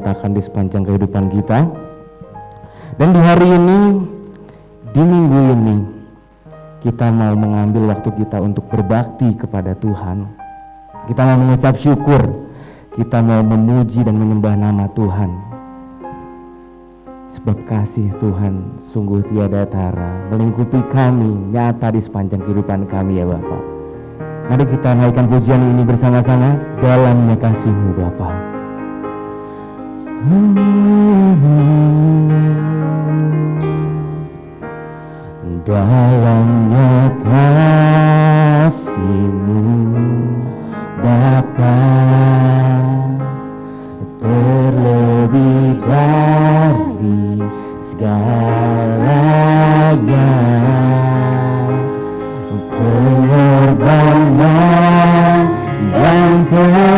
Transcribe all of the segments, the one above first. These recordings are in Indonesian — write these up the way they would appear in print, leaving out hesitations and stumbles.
nyatakan di sepanjang kehidupan kita. Dan di hari ini, di minggu ini, kita mau mengambil waktu kita untuk berbakti kepada Tuhan. Kita mau mengucap syukur, kita mau memuji dan menyembah nama Tuhan. Sebab kasih Tuhan sungguh tiada tara, melingkupi kami, nyata di sepanjang kehidupan kami ya Bapa. Mari kita naikkan pujian ini bersama-sama, dalamnya kasih-Mu Bapa. Dalamnya kasih-Mu Bapa, terlebih dari segalanya, pengorbanan yang termulia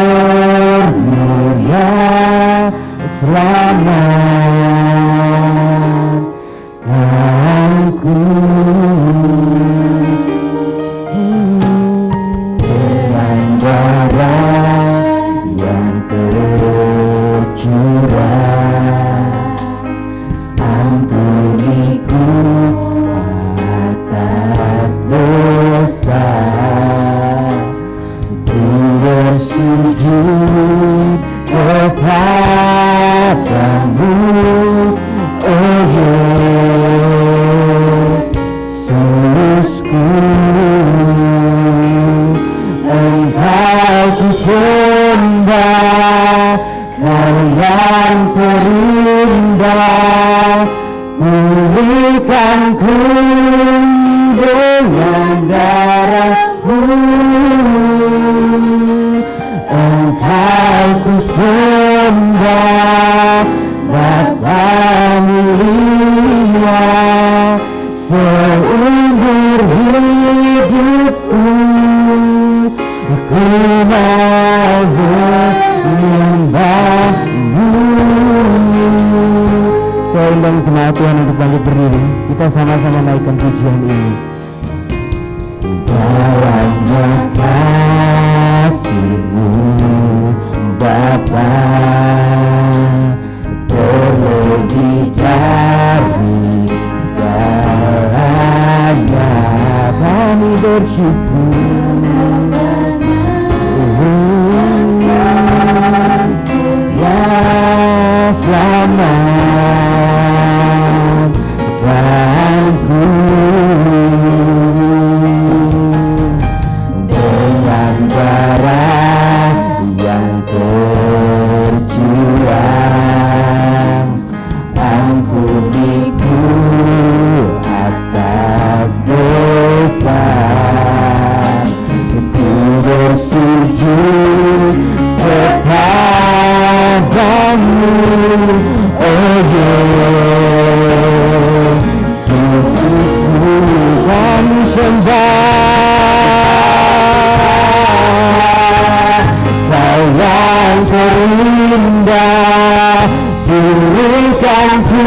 selamatkanku dengan darah yang tercurah. Ampuniku atas dosa, ku bersujud kepadamu, oh Yesusku. Engkau ku sembah, Kau yang terindah, pulihkanku dengan darah-Mu. Engkau ku sembah, Bapa mulia, seumur hidupku ku mau menyembah-Mu. Saya undang jemaat Tuhan untuk bangkit berdiri. Kita sama-sama naikkan pujian ini. Dalamnya kasih-Mu Bapa, terlebih dari segalanya, kami bersyukur. Ya selamatkanku dengan darah yang tercurah. Ampuniku atas dosa, ku bersujud kepadamu, oh Yesusku. Kami sembah, Kau yang terindah, pulihkanku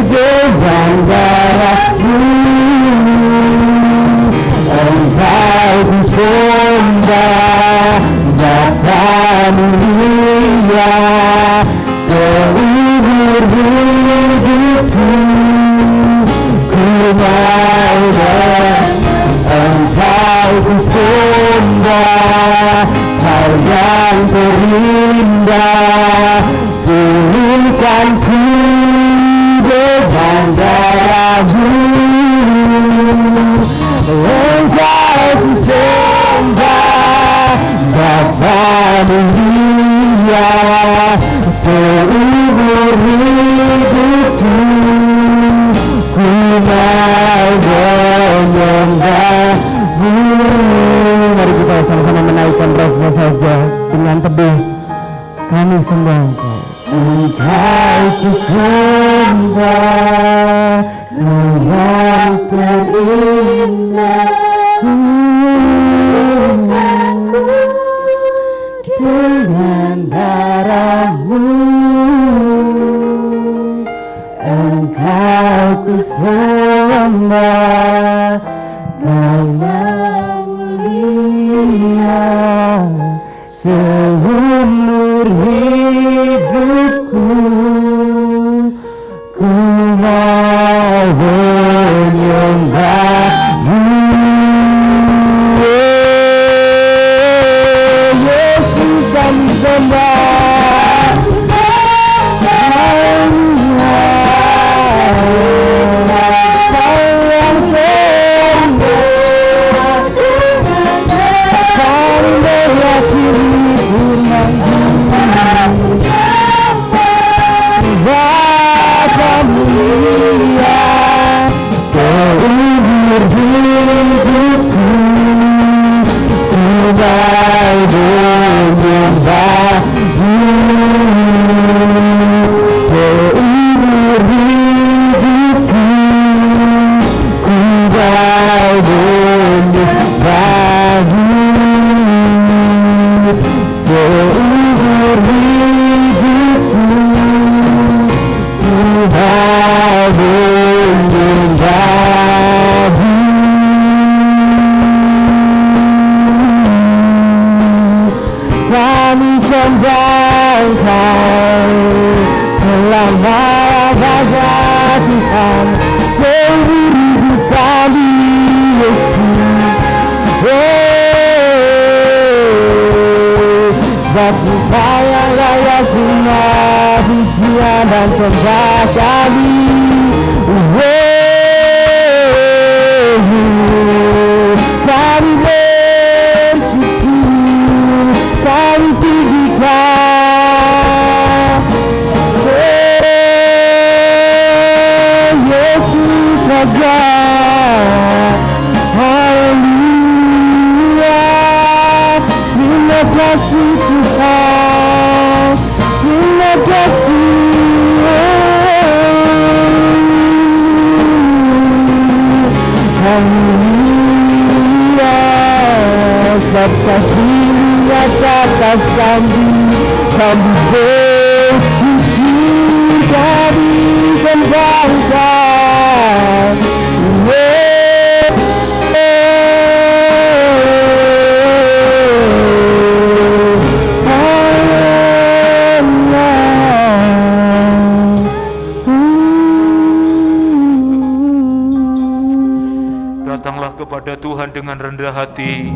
dengan darah-Mu. Engkau ku sembah, Bapa mulia, seumur hidupku ku mau Engkau ku sembah, Kau yang terindah, pulihkanku dengan darah-Mu. Engkau ku sembah, Bapa mulia, seumur hidupku ku mau menyembah-Mu. Mari kita sama-sama menaikkan refnya saja dengan teduh. Kami sembah Engkau. Engkau ku sembah, Kau yang terindah, pulihkanku dengan darah-Mu. Engkau ku sembah, Kau yang mulia, seumur hidup Tuhan seumur hidup kami, Yesus. Sebab Engkau yang layak semua pujian dan sembah kami. Kami bersyukur, kami tinggikan Yesus Raja. Haleluya, terima kasih Tuhan, terima kasih. Haleluya, sebab kasih-Mu nyata atas kami, kami bersyukur, kami sembah Engkau. Datanglah kepada Tuhan dengan rendah hati,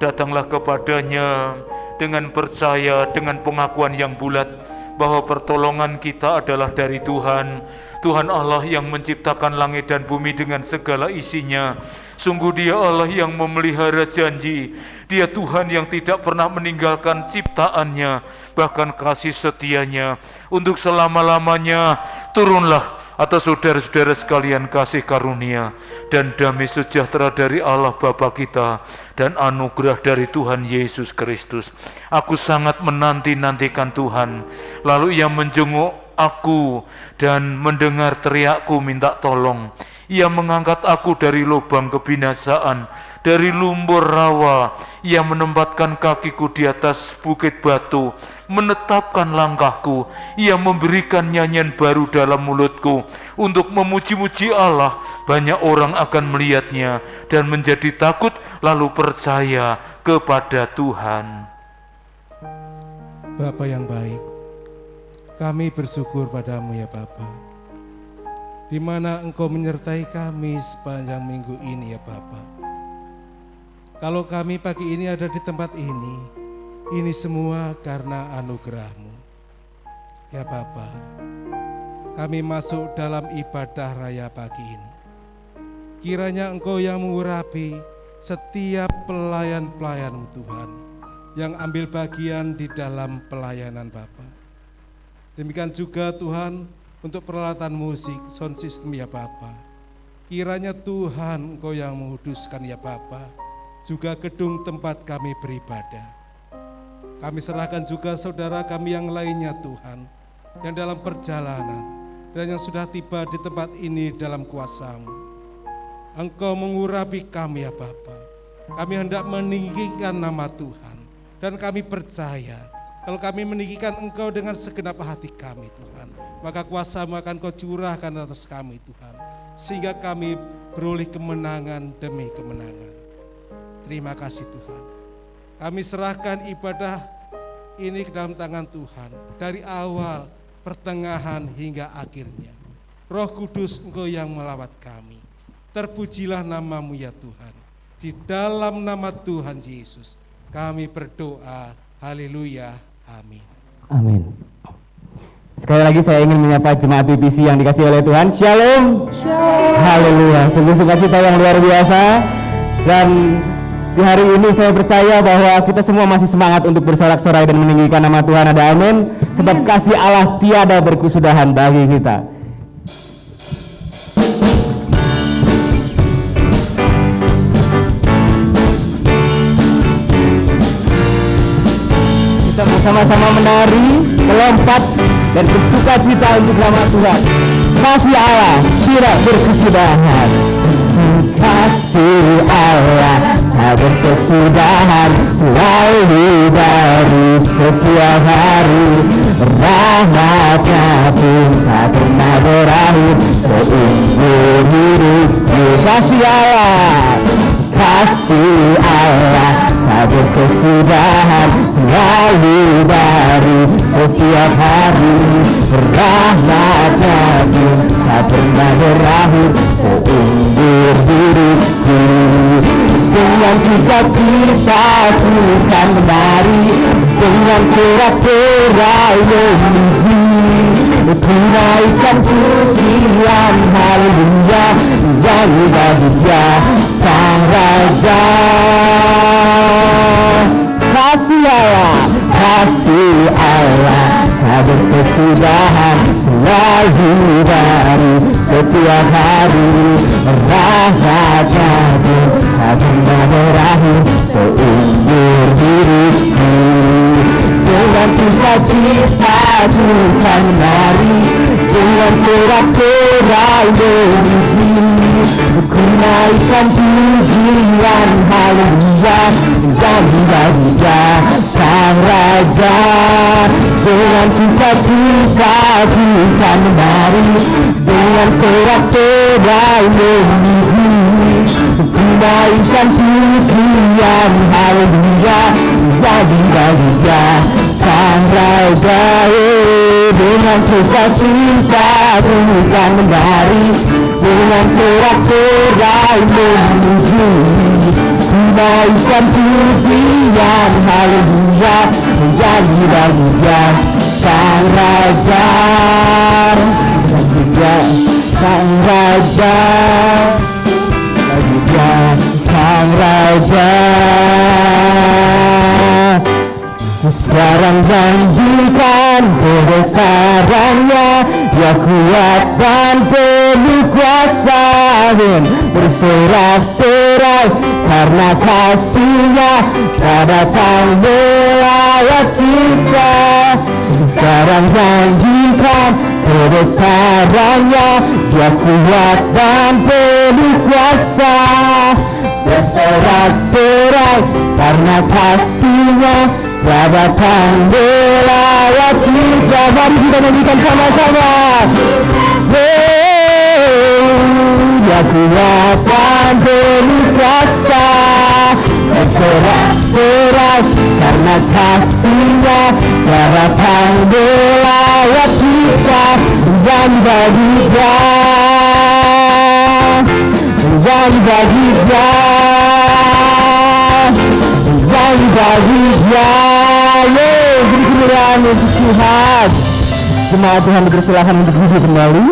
datanglah kepadanya dengan percaya, dengan pengakuan yang bulat bahwa pertolongan kita adalah dari Tuhan. Tuhan Allah yang menciptakan langit dan bumi dengan segala isinya. Sungguh Dia Allah yang memelihara janji. Dia Tuhan yang tidak pernah meninggalkan ciptaannya, bahkan kasih setianya untuk selama-lamanya. Turunlah atas saudara-saudara sekalian kasih karunia dan damai sejahtera dari Allah Bapa kita dan anugerah dari Tuhan Yesus Kristus. Aku sangat menanti-nantikan Tuhan. Lalu Ia menjenguk aku dan mendengar teriakku minta tolong. Ia mengangkat aku dari lubang kebinasaan, dari lumpur rawa. Ia menempatkan kakiku di atas bukit batu, menetapkan langkahku. Ia memberikan nyanyian baru dalam mulutku. Untuk memuji-muji Allah, banyak orang akan melihatnya dan menjadi takut lalu percaya kepada Tuhan. Bapa yang baik, kami bersyukur padamu ya Bapa, di mana Engkau menyertai kami sepanjang minggu ini ya Bapa. Kalau kami pagi ini ada di tempat ini semua karena anugerah-Mu. Ya Bapa, kami masuk dalam ibadah raya pagi ini. Kiranya Engkau yang mengurapi setiap pelayan-pelayan-Mu Tuhan, yang ambil bagian di dalam pelayanan Bapa. Demikian juga Tuhan untuk peralatan musik, sound system ya Bapa. Kiranya Tuhan Engkau yang menguduskan ya Bapa, juga gedung tempat kami beribadah. Kami serahkan juga saudara kami yang lainnya Tuhan, yang dalam perjalanan dan yang sudah tiba di tempat ini dalam kuasa-Mu. Engkau mengurapi kami ya Bapa. Kami hendak meninggikan nama Tuhan, dan kami percaya kalau kami meninggikan Engkau dengan segenap hati kami Tuhan, maka kuasa-Mu akan Kau curahkan atas kami Tuhan, sehingga kami beroleh kemenangan demi kemenangan. Terima kasih Tuhan. Kami serahkan ibadah ini ke dalam tangan Tuhan, dari awal, pertengahan hingga akhirnya. Roh Kudus Engkau yang melawat kami. Terpujilah nama-Mu ya Tuhan. Di dalam nama Tuhan Yesus kami berdoa. Haleluya. Amin. Amin. Sekali lagi saya ingin menyapa jemaat PPC yang dikasihi oleh Tuhan. Shalom. Shalom. Haleluya. Sungguh sukacita yang luar biasa. Dan di hari ini saya percaya bahwa kita semua masih semangat untuk bersorak-sorai dan meninggikan nama Tuhan. Ada amin. Sebab kasih Allah tiada berkesudahan bagi kita. Kita bersama-sama menari, melompat, dan bersuka cita untuk nama Tuhan. Kasih Allah tidak berkesudahan. Kasih Allah tak berkesudahan, selalu baru setiap hari. Rahmat-Nya pun tak pernah berakhir seumur hidup. Kasih Allah, kasih Allah tak berkesudahan, selalu baru setiap hari. Rahmat-Nya pun tak pernah berakhir seumur hidupku. Dengan sukacita ku kan menari, dengan sorak-sorai memuji, ku naikkan pujian haleluya, nyanyi bagi Dia Sang Raja. Kasih Allah tak berkesudahan, selalu baru setiap hari. Rahmat-Nya pun tak pernah berakhir seumur hidupku. Dengan sukacita ku kan menari, dengan sorak-sorai memuji, ku naikkan pujian haleluya, nyanyi bagi Dia Sang Raja. Dengan sukacita ku kan menari, dengan sorak-sorai memuji, ku naikkan pujian haleluya, nyanyi bagi Dia Sang Raja. Dengan sukacita ku kan menari, dengan sorak-sorai memuji, ku naikkan pujian haleluya, nyanyi bagi Dia Sang Raja. Bagi Dia Sang Raja, bagi Dia Sang Raja. Sekarang janjikan kebesaran-Nya, Dia kuat dan penuh kuasa, bersorak-sorai karena kasih-Nya tak datang melawat kita. Sekarang janjikan kebesaran-Nya, Dia kuat dan penuh kuasa, bersorak-sorai karena kasih-Nya tak datang melawat kita. Mari kita nyanyikan sama-sama. Dia kuat dan penuh kuasa, bersorak-sorai karena kasih-Nya tak datang melawat kita. Dan bagi Dia, dan bagi Dia, dan bagi Dia. Beri kemuliaan untuk Tuhan. Jemaat Tuhan dipersilakan untuk duduk kembali.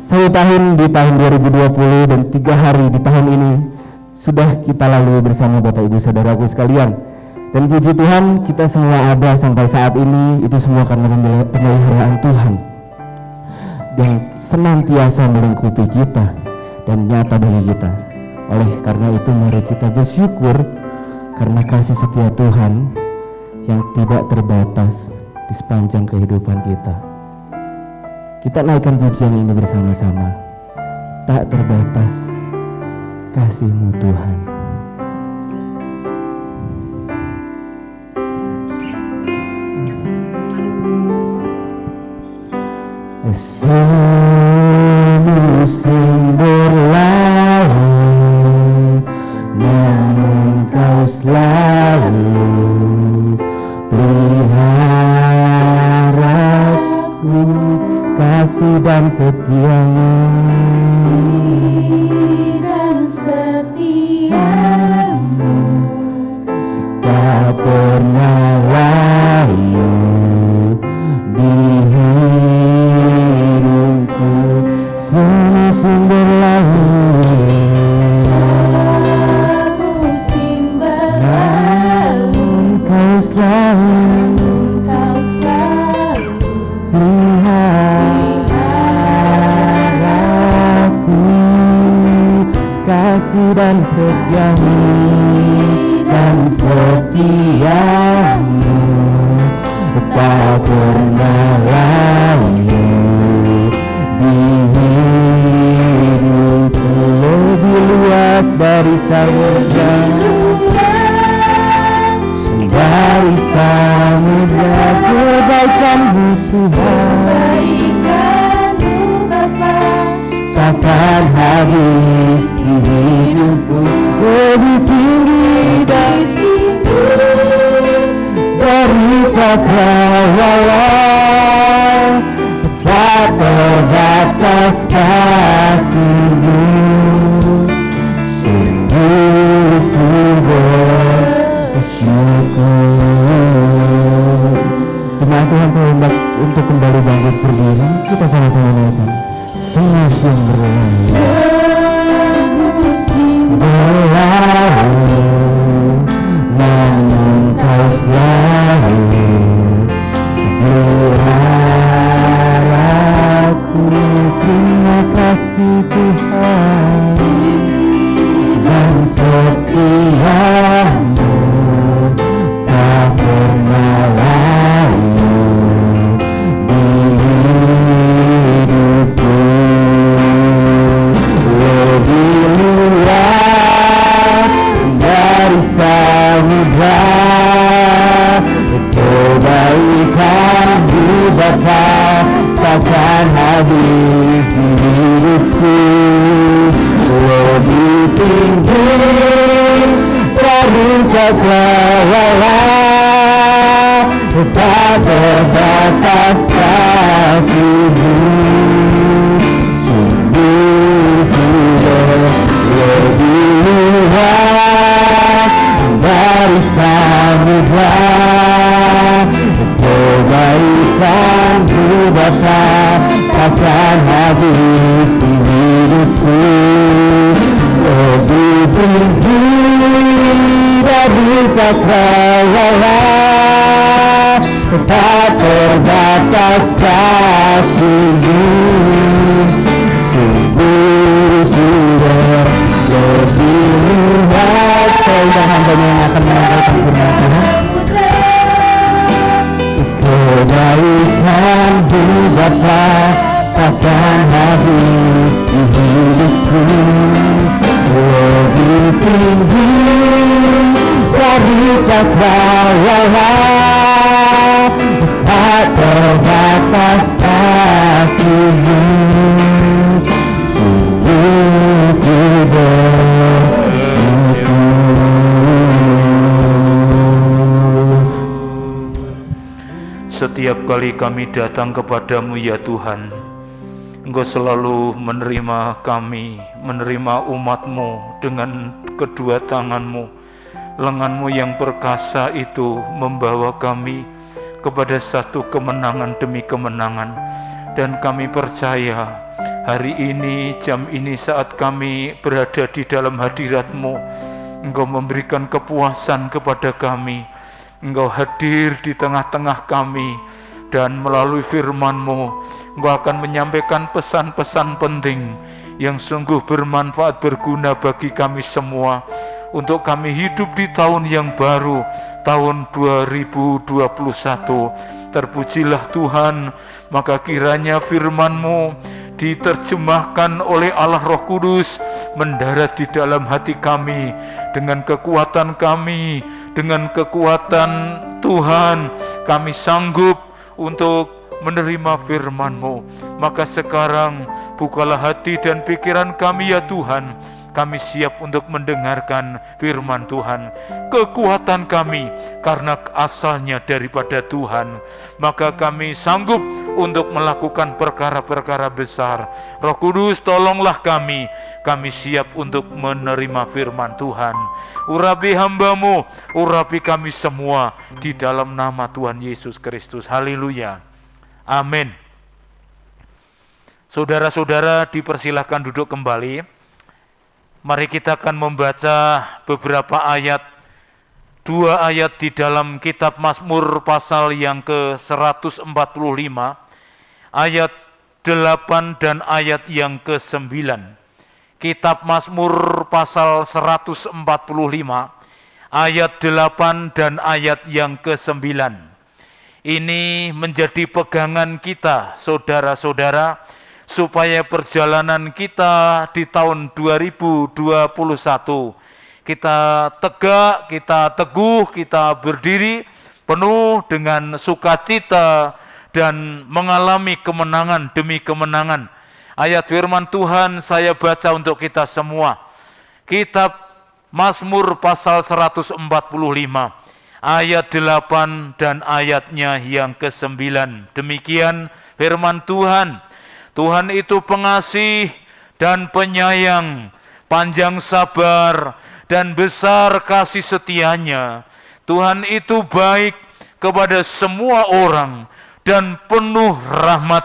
1 tahun di tahun 2020 dan 3 hari di tahun ini sudah kita lalui bersama Bapak Ibu Saudaraku sekalian. Dan puji Tuhan, kita semua ada sampai saat ini, itu semua karena pemeliharaan Tuhan yang senantiasa melingkupi kita dan nyata bagi kita. Oleh karena itu mari kita bersyukur karena kasih setia Tuhan yang tidak terbatas di sepanjang kehidupan kita. Kita naikkan pujian ini bersama-sama. Tak terbatas kasih-Mu Tuhan. Semusim berlalu, namun Kau selalu peliharaku, kasih dan setia-Mu, tak pernah layu di hidupku. Semusim berlalu, Kau selalu peliharaku, kasih dan setia-Mu, dan setia-Mu tak pernah layu di hidupku. Lebih luas dari samudra, dari samudra, kebaikan-Mu Tuhan, tak takkan habis di hidupku. Lebih tinggi dari cakrawala, tak terbatas kasih-Mu. Sungguh ku bersyukur. Jemaat Tuhan, saya hendak untuk kembali bangkit berdiri. Kita sama-sama naikkan semusim berlalu, namun Kau selalu peliharaku. Terima kasih Tuhan, dan setia-Mu tak pernah layu di hidupku. Lebih luas dari samudra, kebaikan di Bapa takkan habis di hidupku. Lebih tinggi dari cakrawala, tak terbatas kasih-Mu. Sungguh ku lebih luas dari samudra, kebaikan-Mu Bapa takkan habis di hidupku. Lebih tinggi dari cakrawala, tak terbatas kasih-Mu. Sungguh ku lebih luas. Saya hamba-Nya yang akan menyampaikan firman Tuhan. Kebaikan di Bapa takkan habis di hidupku. Lebih tinggi dari cakrawala, tak terbatas kasih-Mu. Sungguh ku bersyukur. Setiap kali kami datang kepadamu ya Tuhan, Engkau selalu menerima kami, menerima umat-Mu dengan kedua tangan-Mu. Lengan-Mu yang perkasa itu membawa kami kepada satu kemenangan demi kemenangan. Dan kami percaya hari ini, jam ini, saat kami berada di dalam hadirat-Mu, Engkau memberikan kepuasan kepada kami. Engkau hadir di tengah-tengah kami, dan melalui firman-Mu Engkau akan menyampaikan pesan-pesan penting yang sungguh bermanfaat, berguna bagi kami semua, untuk kami hidup di tahun yang baru, tahun 2021. Terpujilah Tuhan. Maka kiranya firman-Mu diterjemahkan oleh Allah Roh Kudus, mendarat di dalam hati kami, dengan kekuatan kami, dengan kekuatan Tuhan, kami sanggup untuk menerima firman-Mu. Maka sekarang bukalah hati dan pikiran kami ya Tuhan. Kami siap untuk mendengarkan firman Tuhan. Kekuatan kami karena asalnya daripada Tuhan, maka kami sanggup untuk melakukan perkara-perkara besar. Roh Kudus, tolonglah kami. Kami siap untuk menerima firman Tuhan. Urapi hamba-Mu, urapi kami semua, di dalam nama Tuhan Yesus Kristus. Haleluya. Amin. Saudara-saudara, dipersilahkan duduk kembali. Mari kita akan membaca beberapa ayat, 2 ayat di dalam kitab Mazmur pasal yang ke-145, ayat 8 dan ayat yang ke-9. Kitab Mazmur pasal 145, ayat 8 dan ayat yang ke-9. Ini menjadi pegangan kita, saudara-saudara, supaya perjalanan kita di tahun 2021 kita tegak, kita teguh, kita berdiri penuh dengan sukacita dan mengalami kemenangan demi kemenangan Ayat firman Tuhan saya baca untuk kita semua. Kitab Mazmur pasal 145, ayat 8 dan ayatnya yang ke-9. Demikian firman Tuhan. Tuhan itu pengasih dan penyayang, panjang sabar dan besar kasih setianya. Tuhan itu baik kepada semua orang dan penuh rahmat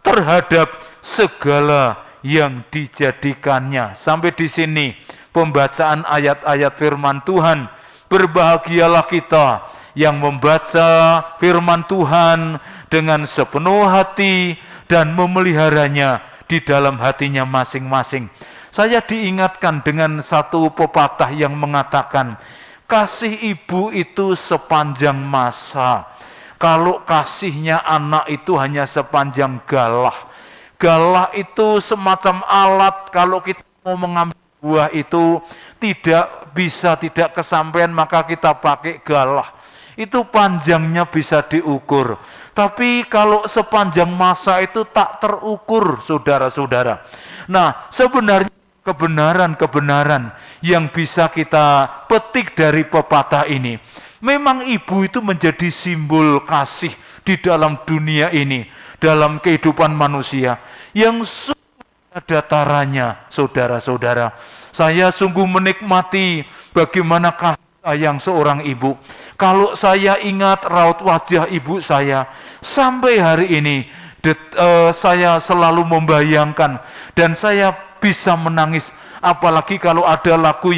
terhadap segala yang dijadikannya. Sampai di sini pembacaan ayat-ayat firman Tuhan. Berbahagialah kita yang membaca firman Tuhan dengan sepenuh hati dan memeliharanya di dalam hatinya masing-masing. Saya diingatkan dengan satu pepatah yang mengatakan, kasih ibu itu sepanjang masa. Kalau kasihnya anak itu hanya sepanjang galah. Galah itu semacam alat, kalau kita mau mengambil buah itu tidak kesampaian, maka kita pakai galah. Itu panjangnya bisa diukur. Tapi kalau sepanjang masa itu tak terukur, saudara-saudara. Nah, sebenarnya kebenaran-kebenaran yang bisa kita petik dari pepatah ini. Memang ibu itu menjadi simbol kasih di dalam dunia ini, dalam kehidupan manusia yang sungguh ada taranya, saudara-saudara. Saya sungguh menikmati bagaimana kasih sayang seorang ibu. Kalau saya ingat raut wajah ibu saya, sampai hari ini saya selalu membayangkan dan saya bisa menangis. Apalagi kalau ada lagu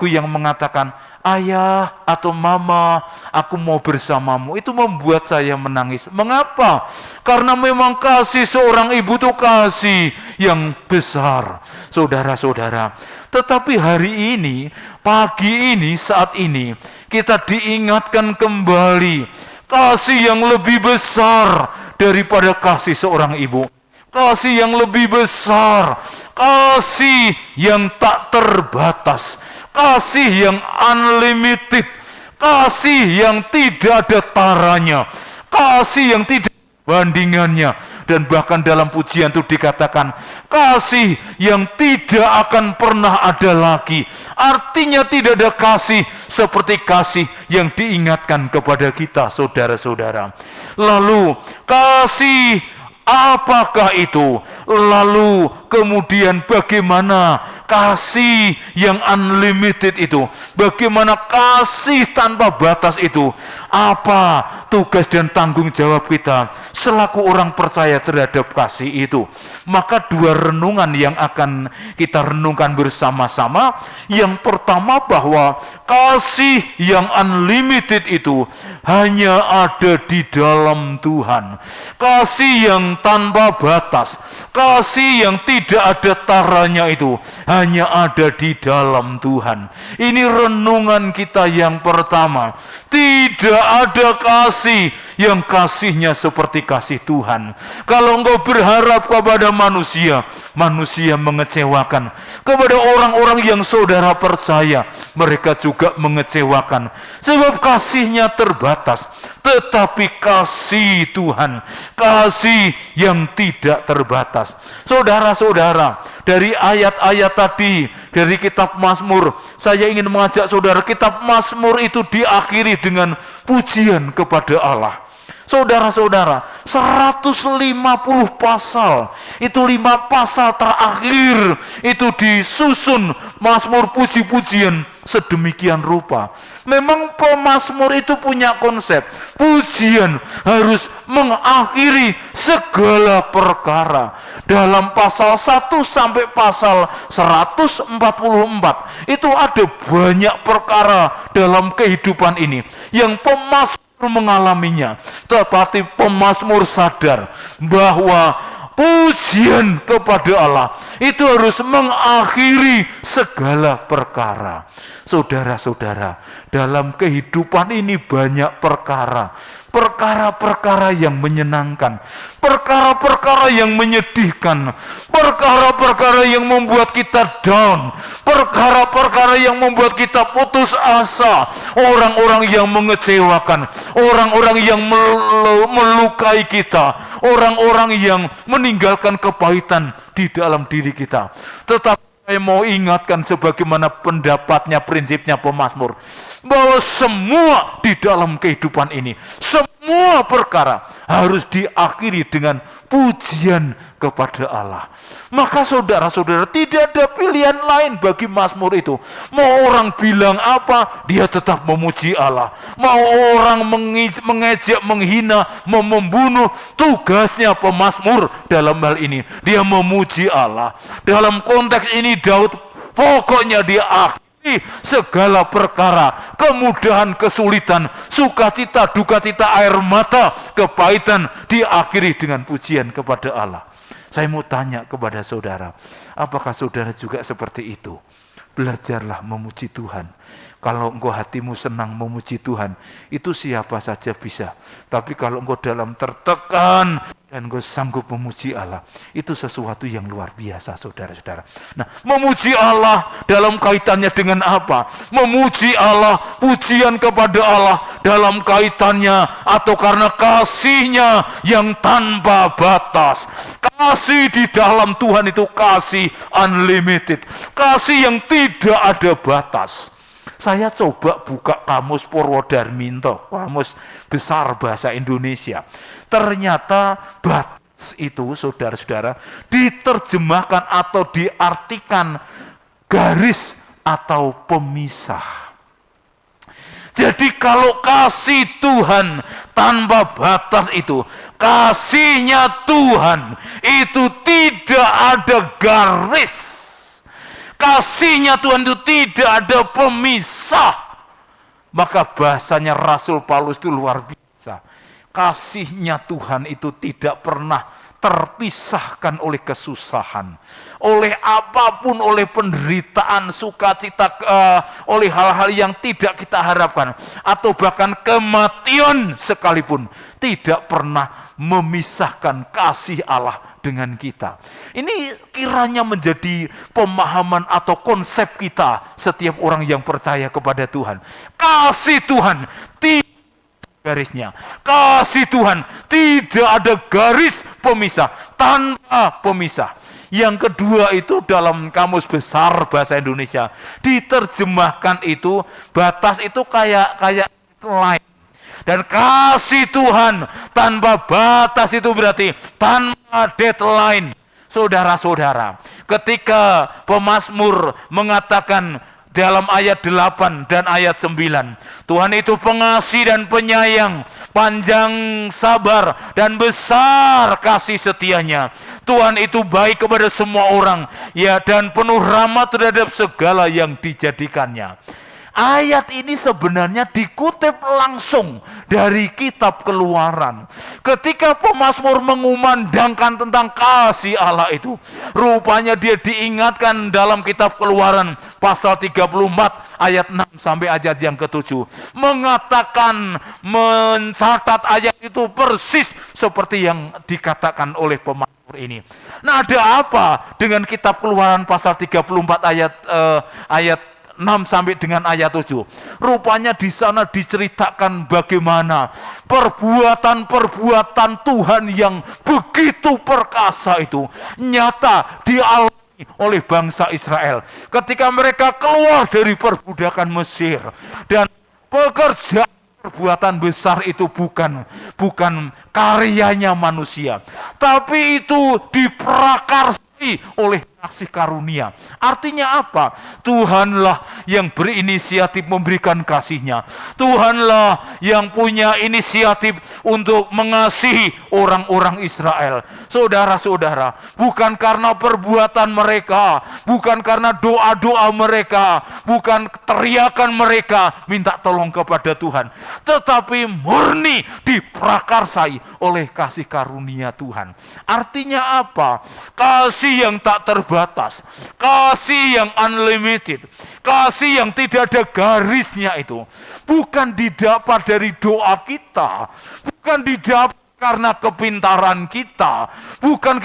yang mengatakan, ayah atau mama, aku mau bersamamu. Itu membuat saya menangis. Mengapa? Karena memang kasih seorang ibu itu kasih yang besar, saudara-saudara. Tetapi hari ini, pagi ini, saat ini, kita diingatkan kembali kasih yang lebih besar daripada kasih seorang ibu. Kasih yang lebih besar, kasih yang tak terbatas, kasih yang unlimited, kasih yang tidak ada taranya, kasih yang tidak ada bandingannya. Dan bahkan dalam pujian itu dikatakan, kasih yang tidak akan pernah ada lagi. Artinya tidak ada kasih seperti kasih yang diingatkan kepada kita, saudara-saudara. Lalu kasih apakah itu? Lalu kemudian bagaimana kasih yang unlimited itu? Bagaimana kasih tanpa batas itu? Apa tugas dan tanggung jawab kita selaku orang percaya terhadap kasih itu? Maka dua renungan yang akan kita renungkan bersama-sama. Yang pertama, bahwa kasih yang unlimited itu hanya ada di dalam Tuhan. Kasih yang tanpa batas, kasih yang tidak ada taranya itu hanya ada di dalam Tuhan. Ini renungan kita yang pertama. Tidak ada kasih yang kasihnya seperti kasih Tuhan. Kalau engkau berharap kepada manusia, manusia mengecewakan. Kepada orang-orang yang saudara percaya, mereka juga mengecewakan. Sebab kasihnya terbatas. Tetapi kasih Tuhan, kasih yang tidak terbatas. Saudara-saudara, dari ayat-ayat tadi, dari kitab Mazmur, saya ingin mengajak saudara, kitab Mazmur itu diakhiri dengan pujian kepada Allah. Saudara-saudara, 150 pasal, itu 5 pasal terakhir itu disusun Mazmur puji-pujian sedemikian rupa. Memang pemazmur itu punya konsep, pujian harus mengakhiri segala perkara. Dalam pasal 1 sampai pasal 144 itu ada banyak perkara dalam kehidupan ini yang pemazmur mengalaminya. Tetapi pemazmur sadar bahwa pujian kepada Allah itu harus mengakhiri segala perkara. Saudara-saudara, dalam kehidupan ini banyak perkara. Perkara-perkara yang menyenangkan, perkara-perkara yang menyedihkan, perkara-perkara yang membuat kita down, perkara-perkara yang membuat kita putus asa, orang-orang yang mengecewakan, orang-orang yang melukai kita, orang-orang yang meninggalkan kepahitan di dalam diri kita. Tetapi saya mau ingatkan sebagaimana pendapatnya, prinsipnya pemazmur, bahwa semua di dalam kehidupan ini, semua perkara harus diakhiri dengan pujian kepada Allah. Maka saudara-saudara, tidak ada pilihan lain bagi mazmur itu. Mau orang bilang apa, dia tetap memuji Allah. Mau orang mengejek, menghina, membunuh, tugasnya pemazmur dalam hal ini, dia memuji Allah. Dalam konteks ini Daud pokoknya dia akhiri segala perkara, kemudahan, kesulitan, sukacita, dukacita, air mata, kepahitan, diakhiri dengan pujian kepada Allah. Saya mau tanya kepada saudara, apakah saudara juga seperti itu? Belajarlah memuji Tuhan. Kalau engkau hatimu senang memuji Tuhan, itu siapa saja bisa. Tapi kalau engkau dalam tertekan dan engkau sanggup memuji Allah, itu sesuatu yang luar biasa, saudara-saudara. Nah, memuji Allah dalam kaitannya dengan apa? Memuji Allah, pujian kepada Allah dalam kaitannya atau karena kasih-Nya yang tanpa batas. Kasih di dalam Tuhan itu kasih unlimited, kasih yang tidak ada batas. Saya coba buka kamus Purwodarminto, kamus besar bahasa Indonesia. Ternyata batas itu, saudara-saudara, diterjemahkan atau diartikan garis atau pemisah. Jadi kalau kasih Tuhan tanpa batas itu, kasih-Nya Tuhan itu tidak ada garis. Kasih-Nya Tuhan itu tidak ada pemisah. Maka bahasanya Rasul Paulus itu luar biasa. Kasih-Nya Tuhan itu tidak pernah terpisahkan oleh kesusahan, oleh apapun, oleh penderitaan, sukacita, oleh hal-hal yang tidak kita harapkan, atau bahkan kematian sekalipun, tidak pernah memisahkan kasih Allah dengan kita. Ini kiranya menjadi pemahaman atau konsep kita setiap orang yang percaya kepada Tuhan. Kasih Tuhan tidak garisnya. Kasih Tuhan tidak ada garis pemisah, tanpa pemisah. Yang kedua itu dalam kamus besar bahasa Indonesia diterjemahkan itu batas itu kayak line. Dan kasih Tuhan tanpa batas itu berarti tanpa deadline. Saudara-saudara, ketika pemazmur mengatakan dalam ayat 8 dan ayat 9, Tuhan itu pengasih dan penyayang, panjang sabar dan besar kasih setianya. Tuhan itu baik kepada semua orang, ya, dan penuh rahmat terhadap segala yang dijadikannya. Ayat ini sebenarnya dikutip langsung dari kitab Keluaran. Ketika pemazmur mengumandangkan tentang kasih Allah itu, rupanya dia diingatkan dalam kitab Keluaran pasal 34 ayat 6 sampai ayat yang ke-7. Mengatakan, mencatat ayat itu persis seperti yang dikatakan oleh pemazmur ini. Nah, ada apa dengan kitab Keluaran pasal 34 ayat 6 sampai dengan ayat 7. Rupanya di sana diceritakan bagaimana perbuatan-perbuatan Tuhan yang begitu perkasa itu nyata dialami oleh bangsa Israel ketika mereka keluar dari perbudakan Mesir. Dan pekerjaan perbuatan besar itu bukan karyanya manusia, tapi itu diprakarsai oleh kasih karunia. Artinya apa? Tuhanlah yang berinisiatif memberikan kasih-Nya. Tuhanlah yang punya inisiatif untuk mengasihi orang-orang Israel. Saudara-saudara, bukan karena perbuatan mereka, bukan karena doa-doa mereka, bukan teriakan mereka minta tolong kepada Tuhan, tetapi murni diprakarsai oleh kasih karunia Tuhan. Artinya apa? Kasih yang tak terbatas, kasih yang unlimited, kasih yang tidak ada garisnya itu bukan didapat dari doa kita, bukan didapat karena kepintaran kita, bukan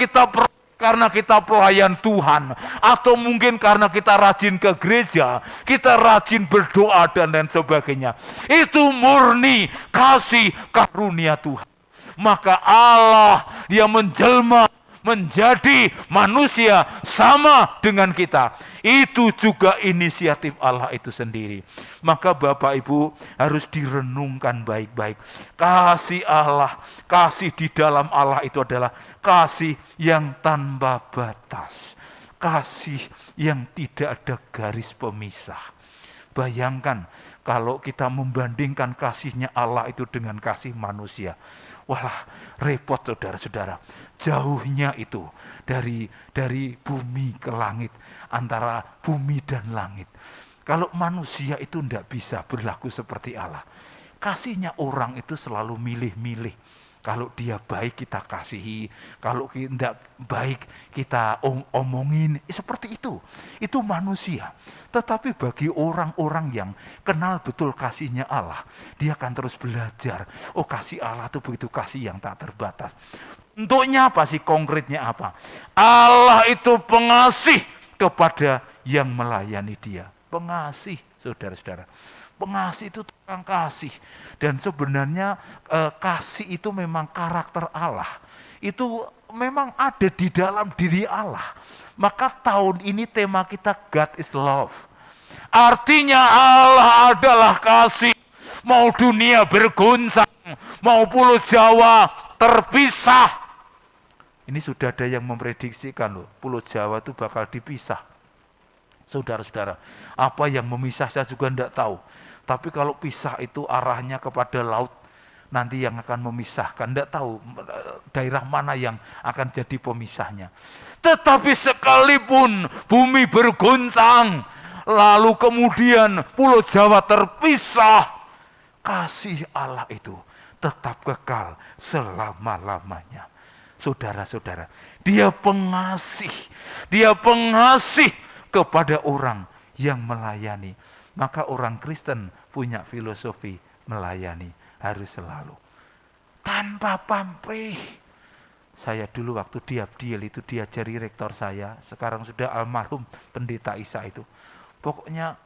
karena kita pelayan Tuhan, atau mungkin karena kita rajin ke gereja, kita rajin berdoa dan lain sebagainya. Itu murni kasih karunia Tuhan. Maka Allah dia menjelma menjadi manusia sama dengan kita. Itu juga inisiatif Allah itu sendiri. Maka Bapak Ibu harus direnungkan baik-baik. Kasih Allah, kasih di dalam Allah itu adalah kasih yang tanpa batas. Kasih yang tidak ada garis pemisah. Bayangkan kalau kita membandingkan kasihnya Allah itu dengan kasih manusia. Walah, repot saudara-saudara. Jauhnya itu dari bumi ke langit, antara bumi dan langit. Kalau manusia itu tidak bisa berlaku seperti Allah. Kasihnya orang itu selalu milih-milih. Kalau dia baik kita kasihi, kalau tidak baik kita omongin, seperti itu. Itu manusia. Tetapi bagi orang-orang yang kenal betul kasihnya Allah, dia akan terus belajar. Oh, kasih Allah itu begitu kasih yang tak terbatas. Bentuknya apa sih? Konkretnya apa? Allah itu pengasih kepada yang melayani dia. Pengasih, saudara-saudara. Pengasih itu tukang kasih. Dan sebenarnya kasih itu memang karakter Allah. Itu memang ada di dalam diri Allah. Maka tahun ini tema kita God is love. Artinya Allah adalah kasih. Mau dunia berguncang, mau pulau Jawa terpisah. Ini sudah ada yang memprediksikan loh, pulau Jawa itu bakal dipisah. Saudara-saudara, apa yang memisah saya juga tidak tahu. Tapi kalau pisah itu arahnya kepada laut, nanti yang akan memisahkan. Tidak tahu daerah mana yang akan jadi pemisahnya. Tetapi sekalipun bumi berguncang, lalu kemudian pulau Jawa terpisah, kasih Allah itu tetap kekal selama-lamanya. Saudara-saudara, dia pengasih kepada orang yang melayani. Maka orang Kristen punya filosofi melayani harus selalu tanpa pamrih. Saya dulu waktu di Abdiel itu diajari rektor saya, sekarang sudah almarhum Pendeta Isa itu. Pokoknya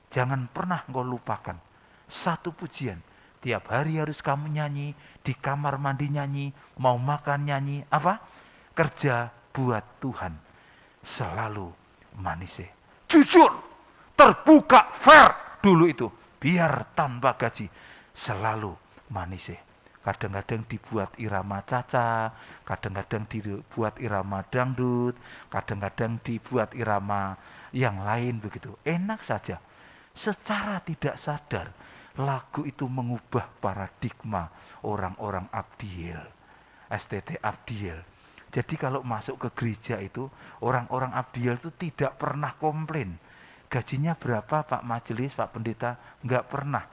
jangan pernah engkau lupakan satu pujian. Tiap hari harus kamu nyanyi, di kamar mandi nyanyi, mau makan nyanyi, apa? Kerja buat Tuhan. Selalu manis. Jujur, terbuka, fair dulu itu. Biar tanpa gaji, selalu manis. Kadang-kadang dibuat irama caca, kadang-kadang dibuat irama dangdut, kadang-kadang dibuat irama yang lain begitu. Enak saja. Secara tidak sadar, lagu itu mengubah paradigma orang-orang Abdiel, STT Abdiel. Jadi kalau masuk ke gereja itu, orang-orang Abdiel itu tidak pernah komplain. Gajinya berapa Pak Majelis, Pak Pendeta? Enggak pernah.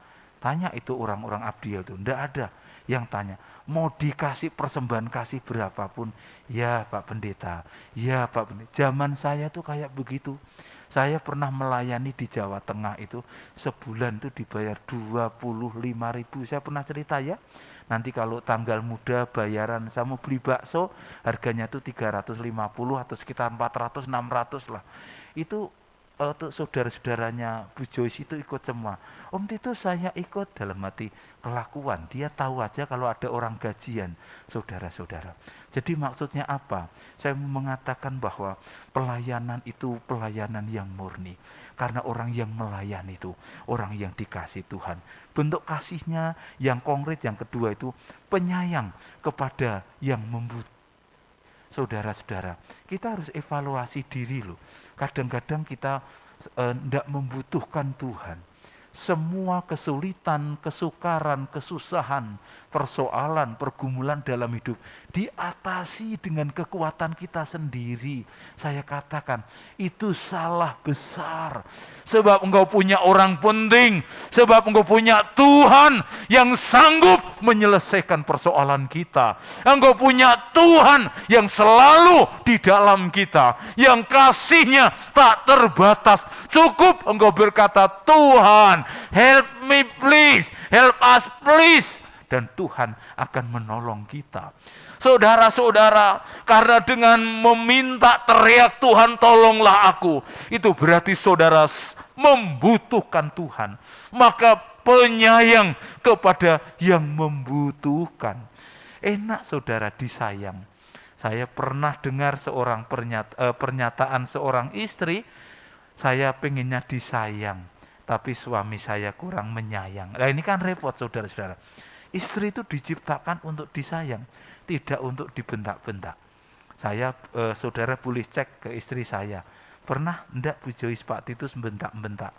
Tanya itu orang-orang Abdiel itu, enggak ada yang tanya. Mau dikasih persembahan kasih berapapun, ya Pak Pendeta, ya Pak Pendeta. Zaman saya tuh kayak begitu. Saya pernah melayani di Jawa Tengah itu, sebulan itu dibayar 25.000. Saya pernah cerita ya. Nanti kalau tanggal muda bayaran, saya mau beli bakso, harganya itu 350 atau sekitar 400, 600 lah. Itu untuk saudara-saudaranya Bu Joyce itu ikut semua. Om Tito saya ikut, dalam hati kelakuan. Dia tahu aja kalau ada orang gajian, saudara-saudara. Jadi maksudnya apa? Saya mengatakan bahwa pelayanan itu pelayanan yang murni. Karena orang yang melayani itu, orang yang dikasih Tuhan. Bentuk kasihnya yang konkret, yang kedua itu penyayang kepada yang membutuhkan. Saudara-saudara, kita harus evaluasi diri loh. Kadang-kadang kita tidak membutuhkan Tuhan. Semua kesulitan, kesukaran, kesusahan, persoalan, pergumulan dalam hidup diatasi dengan kekuatan kita sendiri. Saya katakan, itu salah besar. Sebab engkau punya orang penting, sebab engkau punya Tuhan yang sanggup menyelesaikan persoalan kita. Engkau punya Tuhan yang selalu di dalam kita, yang kasihnya tak terbatas. Cukup engkau berkata, Tuhan, help me please, help us please. Dan Tuhan akan menolong kita. Saudara-saudara, karena dengan meminta teriak Tuhan tolonglah aku, itu berarti saudara membutuhkan Tuhan. Maka penyayang kepada yang membutuhkan. Enak saudara disayang. Saya pernah dengar pernyataan seorang istri, saya pengennya disayang, tapi suami saya kurang menyayang. Nah ini kan repot saudara-saudara. Istri itu diciptakan untuk disayang, tidak untuk dibentak-bentak. Saya, saudara boleh cek ke istri saya, pernah enggak Bu Joyce Pak Titus bentak-bentak?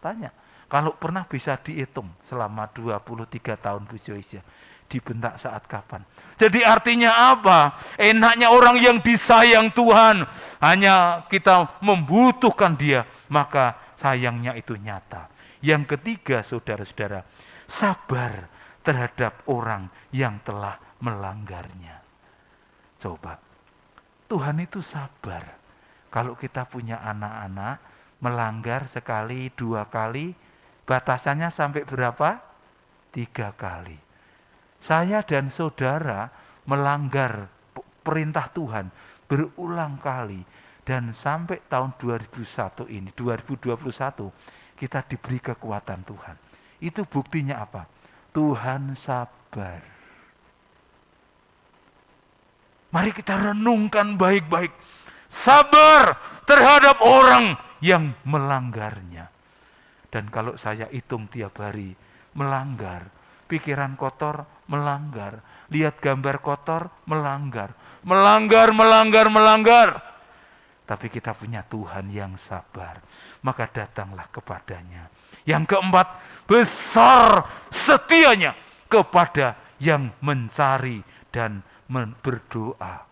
Tanya. Kalau pernah bisa dihitung selama 23 tahun Bu Joyce ya, dibentak saat kapan? Jadi artinya apa? Enaknya orang yang disayang Tuhan, hanya kita membutuhkan dia, maka sayangnya itu nyata. Yang ketiga saudara-saudara, sabar terhadap orang yang telah melanggarnya. Coba, Tuhan itu sabar. Kalau kita punya anak-anak, melanggar sekali, 2 kali, batasannya sampai berapa? 3 kali. Saya dan saudara melanggar perintah Tuhan berulang kali. Dan sampai tahun 2021, kita diberi kekuatan Tuhan. Itu buktinya apa? Tuhan sabar. Mari kita renungkan baik-baik. Sabar terhadap orang yang melanggarnya. Dan kalau saya hitung tiap hari, melanggar. Pikiran kotor, melanggar. Lihat gambar kotor, melanggar. Melanggar. Tapi kita punya Tuhan yang sabar. Maka datanglah kepadanya. Yang keempat, besar setianya kepada yang mencari dan berdoa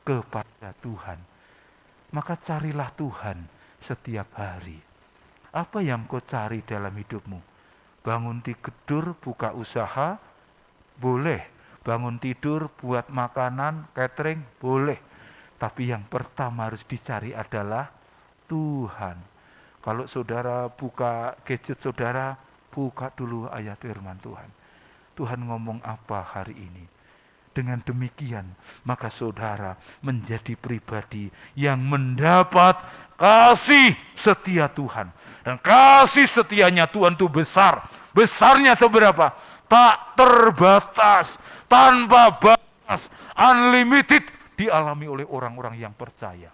kepada Tuhan. Maka carilah Tuhan setiap hari. Apa yang kau cari dalam hidupmu? Bangun tidur, buka usaha, boleh. Bangun tidur, buat makanan, catering, boleh. Tapi yang pertama harus dicari adalah Tuhan. Kalau saudara buka gadget saudara, buka dulu ayat firman Tuhan. Tuhan ngomong apa hari ini? Dengan demikian, maka saudara menjadi pribadi yang mendapat kasih setia Tuhan. Dan kasih setianya Tuhan itu besar. Besarnya seberapa? Tak terbatas, tanpa batas, unlimited, dialami oleh orang-orang yang percaya.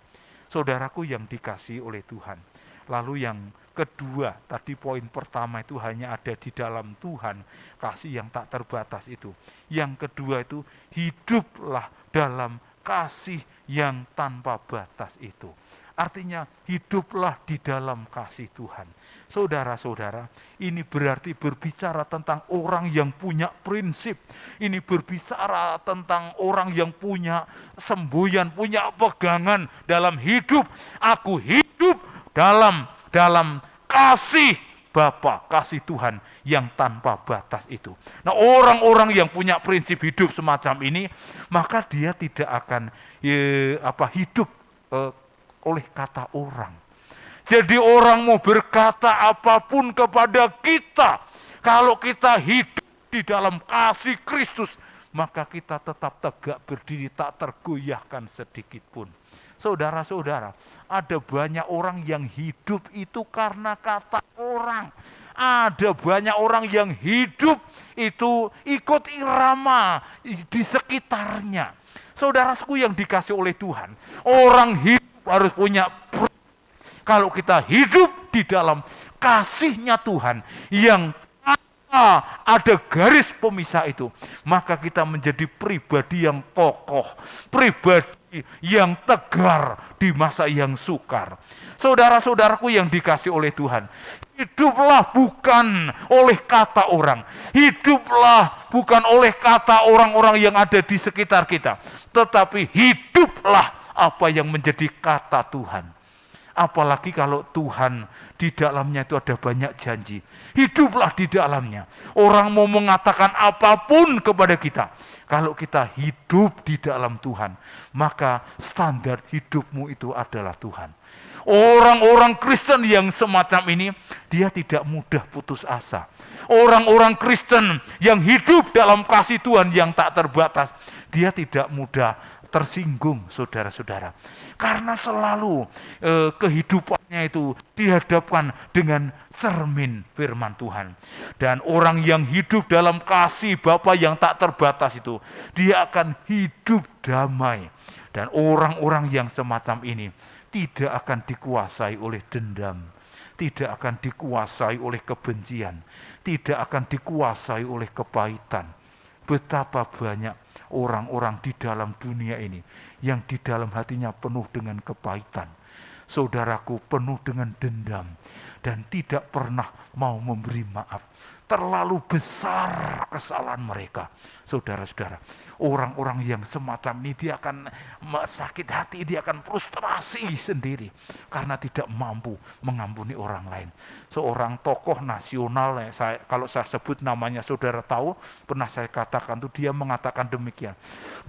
Saudaraku yang dikasihi oleh Tuhan. Lalu yang kedua, tadi poin pertama itu hanya ada di dalam Tuhan, kasih yang tak terbatas itu. Yang kedua itu, hiduplah dalam kasih yang tanpa batas itu. Artinya hiduplah di dalam kasih Tuhan. Saudara-saudara, ini berarti berbicara tentang orang yang punya prinsip. Ini berbicara tentang orang yang punya semboyan, punya pegangan dalam hidup. Aku hidup dalam kasih Bapa, kasih Tuhan yang tanpa batas itu. Nah, orang-orang yang punya prinsip hidup semacam ini, maka dia tidak akan hidup oleh kata orang. Jadi orang mau berkata apapun kepada kita, kalau kita hidup di dalam kasih Kristus, maka kita tetap tegak berdiri, tak tergoyahkan sedikit pun. Saudara-saudara, ada banyak orang yang hidup itu karena kata orang. Ada banyak orang yang hidup itu ikut irama di sekitarnya. Saudaraku yang dikasih oleh Tuhan, orang hidup harus punya. Kalau kita hidup di dalam kasih-Nya Tuhan yang ada garis pemisah itu, maka kita menjadi pribadi yang kokoh, pribadi yang tegar di masa yang sukar. Saudara-saudaraku yang dikasih oleh Tuhan, hiduplah bukan oleh kata orang, hiduplah bukan oleh kata orang-orang yang ada di sekitar kita, tetapi hiduplah apa yang menjadi kata Tuhan. Apalagi kalau Tuhan di dalamnya itu ada banyak janji. Hiduplah di dalamnya. Orang mau mengatakan apapun kepada kita, kalau kita hidup di dalam Tuhan, maka standar hidupmu itu adalah Tuhan. Orang-orang Kristen yang semacam ini, dia tidak mudah putus asa. Orang-orang Kristen yang hidup dalam kasih Tuhan yang tak terbatas, dia tidak mudah tersinggung, saudara-saudara. Karena selalu kehidupannya itu dihadapkan dengan cermin firman Tuhan. Dan orang yang hidup dalam kasih Bapa yang tak terbatas itu, dia akan hidup damai. Dan orang-orang yang semacam ini tidak akan dikuasai oleh dendam, tidak akan dikuasai oleh kebencian, tidak akan dikuasai oleh kepahitan. Betapa banyak orang-orang di dalam dunia ini yang di dalam hatinya penuh dengan kepahitan. Saudaraku, penuh dengan dendam dan tidak pernah mau memberi maaf. Terlalu besar kesalahan mereka. Saudara-saudara, orang-orang yang semacam ini dia akan sakit hati, dia akan frustrasi sendiri karena tidak mampu mengampuni orang lain. Seorang tokoh nasional, kalau saya sebut namanya saudara tahu, pernah saya katakan tuh, dia mengatakan demikian.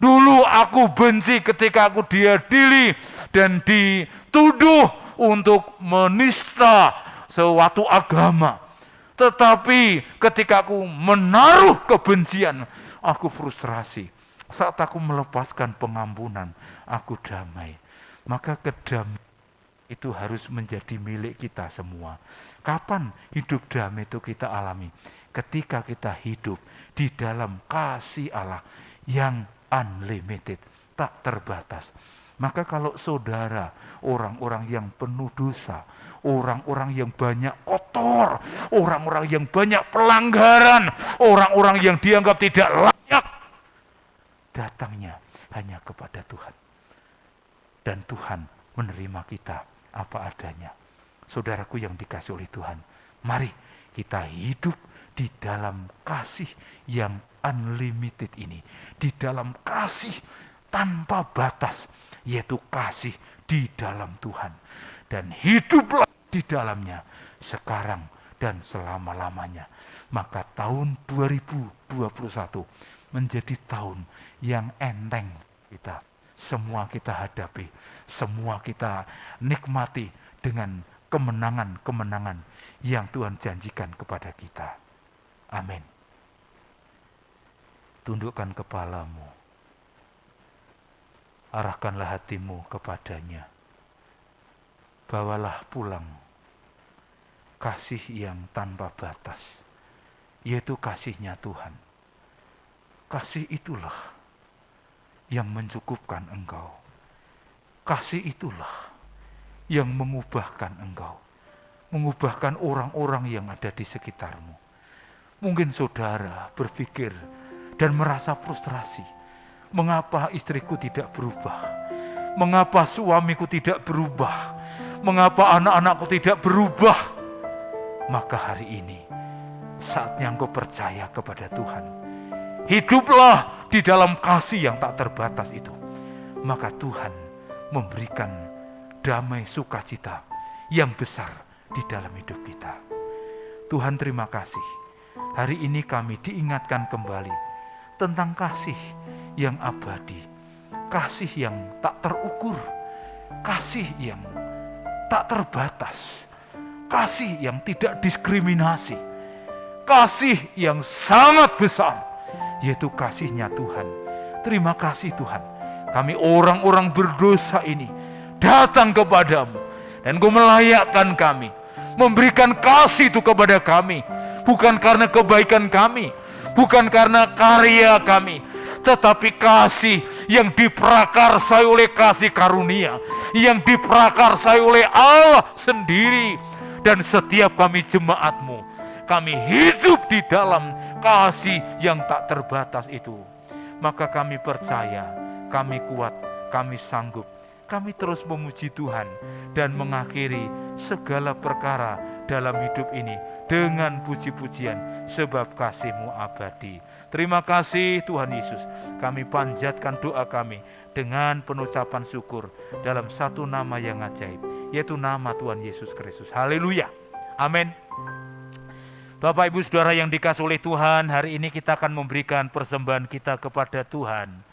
Dulu aku benci ketika aku diadili dan dituduh untuk menista suatu agama. Tetapi ketika aku menaruh kebencian, aku frustrasi. Saat aku melepaskan pengampunan, aku damai. Maka kedamaian itu harus menjadi milik kita semua. Kapan hidup damai itu kita alami? Ketika kita hidup di dalam kasih Allah yang unlimited, tak terbatas. Maka kalau saudara, orang-orang yang penuh dosa, orang-orang yang banyak kotor, orang-orang yang banyak pelanggaran, orang-orang yang dianggap tidak layak, datangnya hanya kepada Tuhan. Dan Tuhan menerima kita apa adanya. Saudaraku yang dikasih oleh Tuhan, mari kita hidup di dalam kasih yang unlimited ini, di dalam kasih tanpa batas, yaitu kasih di dalam Tuhan. Dan hiduplah di dalamnya sekarang dan selama-lamanya. Maka tahun 2021 menjadi tahun yang enteng kita. Semua kita hadapi, semua kita nikmati dengan kemenangan-kemenangan yang Tuhan janjikan kepada kita. Amin. Tundukkan kepalamu, arahkanlah hatimu kepadanya. Bawalah pulang kasih yang tanpa batas, yaitu kasihnya Tuhan. Kasih itulah yang mencukupkan engkau. Kasih itulah yang mengubahkan engkau, mengubahkan orang-orang yang ada di sekitarmu. Mungkin saudara berpikir dan merasa frustrasi. Mengapa istriku tidak berubah? Mengapa suamiku tidak berubah? Mengapa anak-anakku tidak berubah? Maka hari ini saatnya engkau percaya kepada Tuhan. Hiduplah di dalam kasih yang tak terbatas itu. Maka Tuhan memberikan damai sukacita yang besar di dalam hidup kita. Tuhan terima kasih. Hari ini kami diingatkan kembali tentang kasih yang abadi. Kasih yang tak terukur. Kasih yang tak terbatas, kasih yang tidak diskriminasi, kasih yang sangat besar, yaitu kasihnya Tuhan. Terima kasih Tuhan, kami orang-orang berdosa ini datang kepadamu, dan Engkau melayakkan kami, memberikan kasih itu kepada kami, bukan karena kebaikan kami, bukan karena karya kami, tetapi kasih yang diprakarsai oleh kasih karunia, yang diprakarsai oleh Allah sendiri. Dan setiap kami jemaat-Mu, kami hidup di dalam kasih yang tak terbatas itu. Maka kami percaya, kami kuat, kami sanggup, kami terus memuji Tuhan dan mengakhiri segala perkara dalam hidup ini dengan puji-pujian sebab kasih-Mu abadi. Terima kasih Tuhan Yesus. Kami panjatkan doa kami dengan penucapan syukur dalam satu nama yang ajaib, yaitu nama Tuhan Yesus Kristus. Haleluya. Amin. Bapak Ibu Saudara yang dikasihi oleh Tuhan, hari ini kita akan memberikan persembahan kita kepada Tuhan.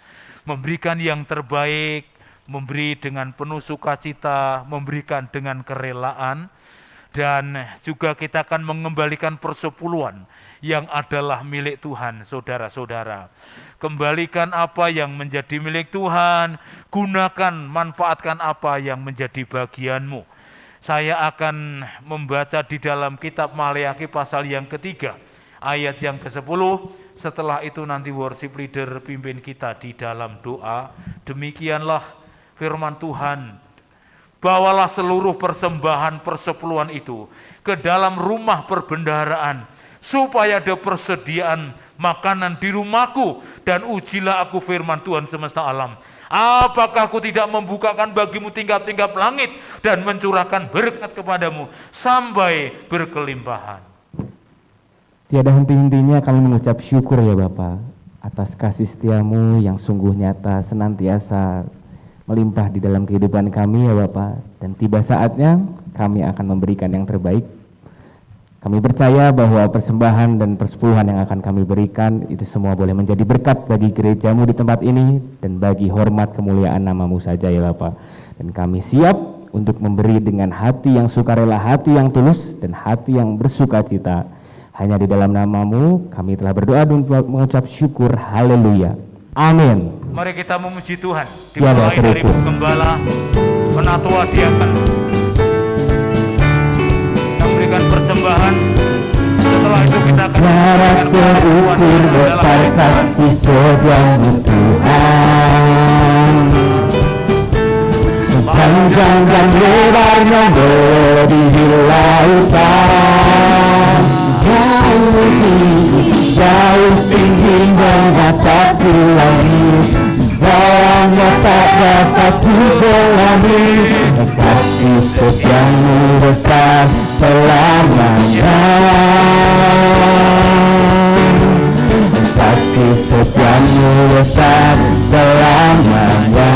Memberikan yang terbaik, memberi dengan penuh sukacita, memberikan dengan kerelaan. Dan juga kita akan mengembalikan persepuluhan yang adalah milik Tuhan, saudara-saudara. Kembalikan apa yang menjadi milik Tuhan, gunakan, manfaatkan apa yang menjadi bagianmu. Saya akan membaca di dalam kitab Maleakhi pasal yang ketiga, ayat yang ke-10. Setelah itu nanti worship leader pimpin kita di dalam doa. Demikianlah firman Tuhan, bawalah seluruh persembahan persepuluhan itu ke dalam rumah perbendaharaan, supaya ada persediaan makanan di rumahku, dan ujilah aku firman Tuhan semesta alam. Apakah aku tidak membukakan bagimu tingkap-tingkap langit dan mencurahkan berkat kepadamu sampai berkelimpahan. Tiada henti-hentinya kami mengucap syukur ya Bapa atas kasih setiamu yang sungguh nyata senantiasa melimpah di dalam kehidupan kami ya Bapa, dan tiba saatnya kami akan memberikan yang terbaik. Kami percaya bahwa persembahan dan persepuluhan yang akan kami berikan itu semua boleh menjadi berkat bagi gerejamu di tempat ini dan bagi hormat kemuliaan namamu saja ya Bapa. Dan kami siap untuk memberi dengan hati yang sukarela, hati yang tulus, dan hati yang bersukacita. Hanya di dalam namamu kami telah berdoa dan mengucap syukur. Haleluya. Amin. Mari kita memuji Tuhan. Ya, Dimulai dari Bapak. penggembala, penatua diaken, memberikan persembahan. Setelah itu kita akan Tiada terukur besar kasih setiamu Tuhan, panjang dan lebarnya melebihi lautan, jauh tinggi mengatasi langit, dalamnya tak dapat diselami. Kasih setiamu besar selamanya, kasih setiamu besar selamanya.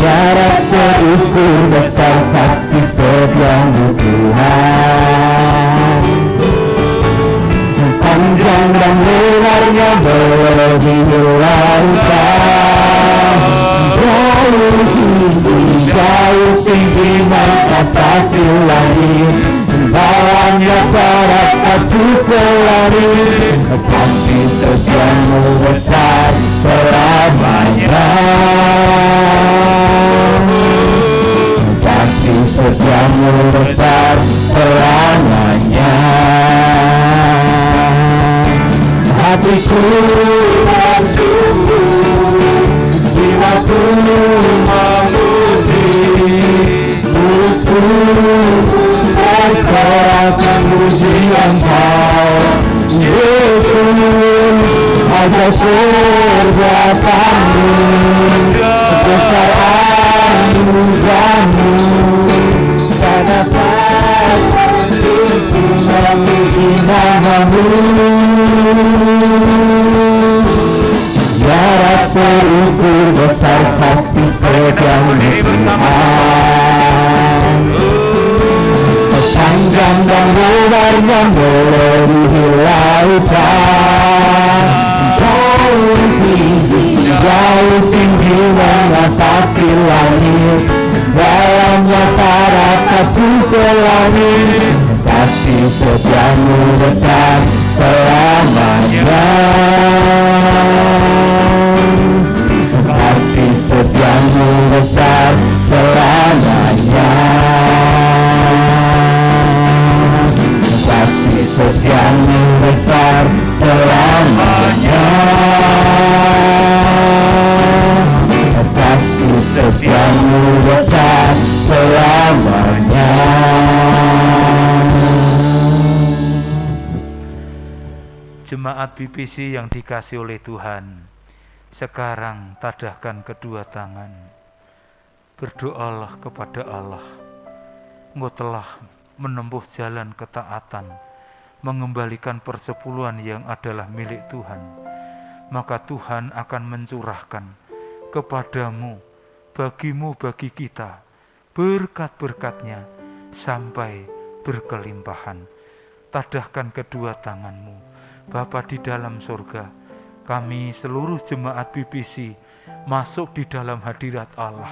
Tiada terukur besar kasih setiamu Tuhan, panjang dan lebarnya melebihi lautan, jauh tinggi mengatasi langit, dalamnya tak dapat diselami. Kasih setiamu besar selamanya, kasih setiamu besar selamanya. Hatiku bersyukur, jiwaku memuji, mulutku berserahkan puji Engkau, Yesus. Ajaib perbuatanmu, besar anugerahmu, tak dapat memuji namamu. Tiada terukur besar kasih setiamu Tuhan, panjang dan lebarnya melebihi lautan, jauh tinggi mengatasi langit, dalamnya tak dapat diselami. Kasih setiamu besar selamanya, kasih setiamu besar selamanya, kasih setiamu besar selamanya, kasih setiamu besar selamanya. Jemaat BPC yang dikasih oleh Tuhan, sekarang tadahkan kedua tangan, berdoalah kepada Allah. Engkau telah menempuh jalan ketaatan, mengembalikan persepuluhan yang adalah milik Tuhan, maka Tuhan akan mencurahkan kepadamu, bagimu, bagi kita, berkat-berkatnya sampai berkelimpahan. Tadahkan kedua tanganmu. Bapa di dalam surga, kami seluruh jemaat BPC masuk di dalam hadirat Allah,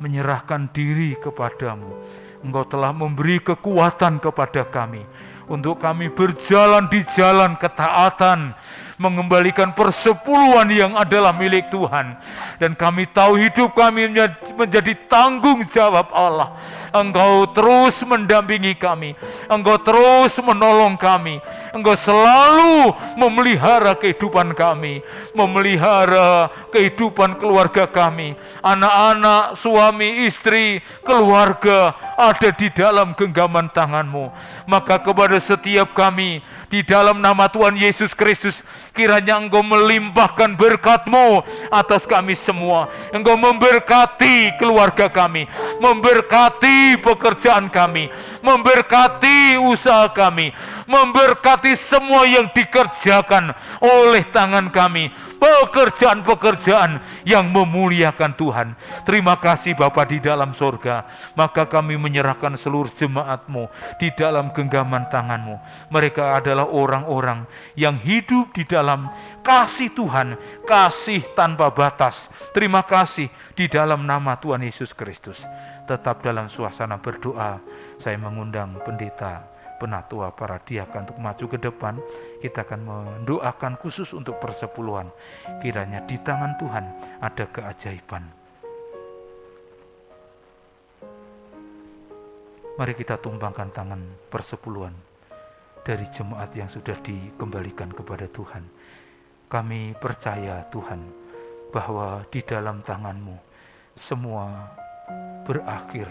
menyerahkan diri kepadamu. Engkau telah memberi kekuatan kepada kami untuk kami berjalan di jalan ketaatan, mengembalikan persepuluhan yang adalah milik Tuhan. Dan kami tahu hidup kami menjadi tanggung jawab Allah. Engkau terus mendampingi kami, Engkau terus menolong kami, Engkau selalu memelihara kehidupan kami, memelihara kehidupan keluarga kami, anak-anak, suami, istri, keluarga ada di dalam genggaman tangan-Mu. Maka kepada setiap kami di dalam nama Tuhan Yesus Kristus, kiranya Engkau melimpahkan berkat-Mu atas kami semua. Engkau memberkati keluarga kami, memberkati pekerjaan kami, memberkati usaha kami, memberkati semua yang dikerjakan oleh tangan kami, pekerjaan-pekerjaan yang memuliakan Tuhan. Terima kasih Bapa di dalam sorga. Maka kami menyerahkan seluruh jemaat-Mu di dalam genggaman tangan-Mu. Mereka adalah orang-orang yang hidup di dalam kasih Tuhan, kasih tanpa batas. Terima kasih di dalam nama Tuhan Yesus Kristus. Tetap dalam suasana berdoa, saya mengundang pendeta, penatua, para diakan untuk maju ke depan. Kita akan mendoakan khusus untuk persepuluhan. Kiranya di tangan Tuhan ada keajaiban. Mari kita tumpangkan tangan persepuluhan dari jemaat yang sudah dikembalikan kepada Tuhan. Kami percaya Tuhan bahwa di dalam tangan-Mu semua berakhir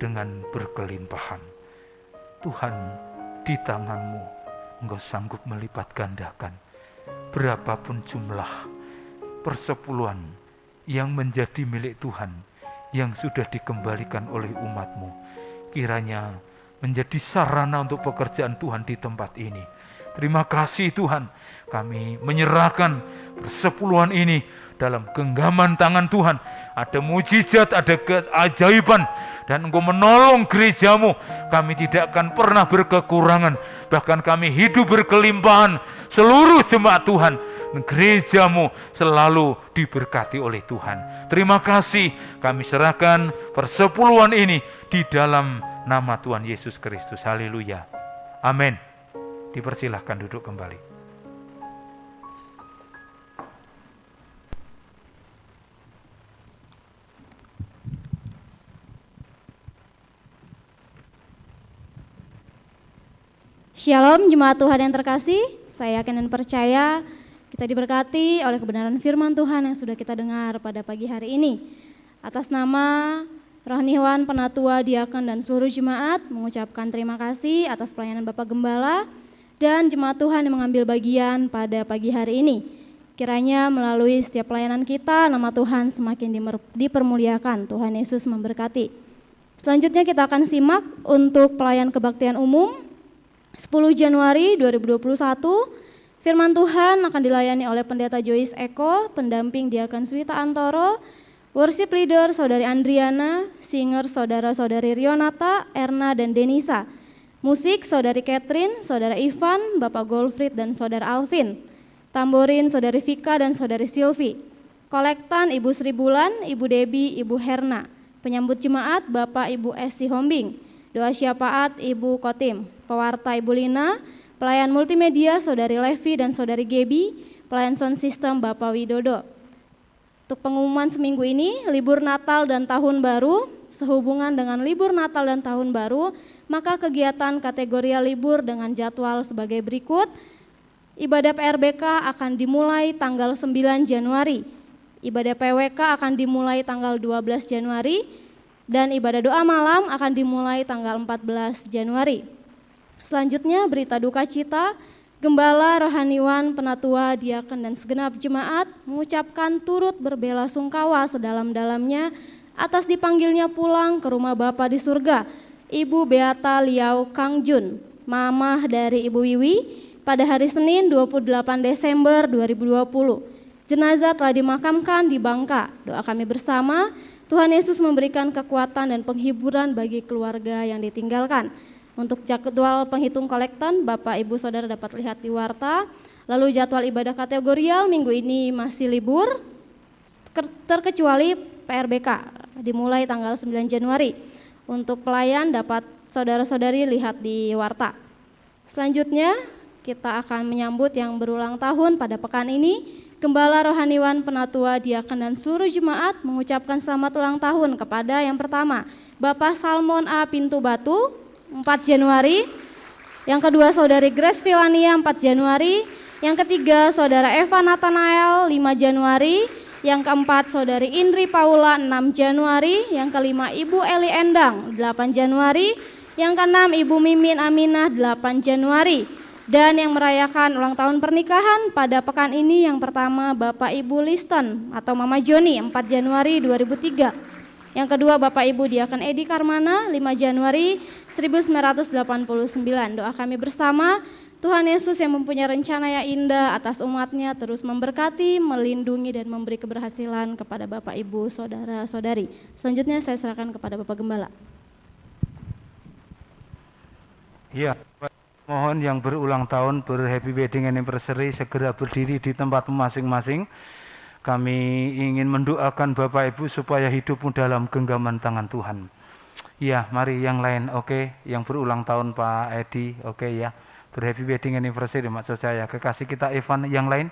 dengan berkelimpahan. Tuhan, di tangan-Mu Engkau sanggup melipat gandakan berapapun jumlah persepuluhan yang menjadi milik Tuhan, yang sudah dikembalikan oleh umat-Mu. Kiranya menjadi sarana untuk pekerjaan Tuhan di tempat ini. Terima kasih Tuhan, kami menyerahkan persepuluhan ini dalam genggaman tangan Tuhan. Ada mujizat, ada keajaiban, dan Engkau menolong gereja-Mu. Kami tidak akan pernah berkekurangan, bahkan kami hidup berkelimpahan. Seluruh jemaat Tuhan, gereja-Mu selalu diberkati oleh Tuhan. Terima kasih, kami serahkan persepuluhan ini di dalam nama Tuhan Yesus Kristus. Haleluya. Amin. Dipersilahkan duduk kembali. Shalom jemaat Tuhan yang terkasih, saya yakin dan percaya kita diberkati oleh kebenaran firman Tuhan yang sudah kita dengar pada pagi hari ini. Atas nama rohaniwan, penatua, diakon, dan seluruh jemaat mengucapkan terima kasih atas pelayanan Bapak Gembala dan jemaat Tuhan yang mengambil bagian pada pagi hari ini. Kiranya melalui setiap pelayanan kita, nama Tuhan semakin dipermuliakan. Tuhan Yesus memberkati. Selanjutnya kita akan simak untuk pelayan kebaktian umum 10 Januari 2021. Firman Tuhan akan dilayani oleh Pendeta Joyce Eko, pendamping Diakon Swita Antoro, worship leader Saudari Andriana, singer Saudara-saudari Rionata, Erna, dan Denisa. Musik Saudari Catherine, Saudara Ivan, Bapak Golfried, dan Saudara Alvin. Tamborin Saudari Vika dan Saudari Silvi. Kolektan Ibu Sri Bulan, Ibu Debi, Ibu Herna. Penyambut jemaat Bapak Ibu Esi Hombing. Doa syafaat Ibu Kotim. Pewarta Ibu Lina. Pelayan multimedia Saudari Levi dan Saudari Gebi. Pelayan sound system Bapak Widodo. Untuk pengumuman seminggu ini, libur Natal dan Tahun Baru. Sehubungan dengan libur Natal dan Tahun Baru, maka kegiatan kategorial libur dengan jadwal sebagai berikut. Ibadah PRBK akan dimulai tanggal 9 Januari. Ibadah PWK akan dimulai tanggal 12 Januari. Dan ibadah doa malam akan dimulai tanggal 14 Januari. Selanjutnya berita duka cita, Gembala, rohaniwan, penatua, diakon, dan segenap jemaat mengucapkan turut berbelasungkawa sedalam-dalamnya atas dipanggilnya pulang ke rumah Bapa di surga, Ibu Beata Liau Kangjun, mamah dari Ibu Wiwi, pada hari Senin 28 Desember 2020. Jenazah telah dimakamkan di Bangka. Doa kami bersama, Tuhan Yesus memberikan kekuatan dan penghiburan bagi keluarga yang ditinggalkan. Untuk jadwal penghitung kolektan, Bapak Ibu Saudara dapat lihat di warta. Lalu jadwal ibadah kategorial minggu ini masih libur, terkecuali PRBK, dimulai tanggal 9 Januari. Untuk pelayan dapat saudara-saudari lihat di warta. Selanjutnya kita akan menyambut yang berulang tahun pada pekan ini, Gembala Rohaniwan, Penatua, Diaken, dan seluruh jemaat mengucapkan selamat ulang tahun kepada yang pertama, Bapak Salmon A. Pintu Batu, 4 Januari. Yang kedua, Saudari Grace Vilania, 4 Januari. Yang ketiga, Saudara Eva Nathanael, 5 Januari. Yang keempat, Saudari Indri Paula, 6 Januari. Yang kelima, Ibu Eli Endang, 8 Januari. Yang keenam, Ibu Mimin Aminah, 8 Januari. Dan yang merayakan ulang tahun pernikahan pada pekan ini yang pertama Bapak Ibu Liston atau Mama Joni, 4 Januari 2003. Yang kedua Bapak Ibu Diaken Edi Karmana, 5 Januari 1989. Doa kami bersama, Tuhan Yesus yang mempunyai rencana yang indah atas umatnya terus memberkati, melindungi, dan memberi keberhasilan kepada Bapak Ibu, Saudara-saudari. Selanjutnya saya serahkan kepada Bapak Gembala. Ya, mohon yang berulang tahun, ber-happy wedding anniversary segera berdiri di tempat masing-masing. Kami ingin mendoakan Bapak Ibu supaya hidupmu dalam genggaman tangan Tuhan. Ya, mari yang lain, oke. Yang berulang tahun Pak Edi, oke ya. Ber-happy wedding anniversary maksud saya. Kekasih kita Evan yang lain.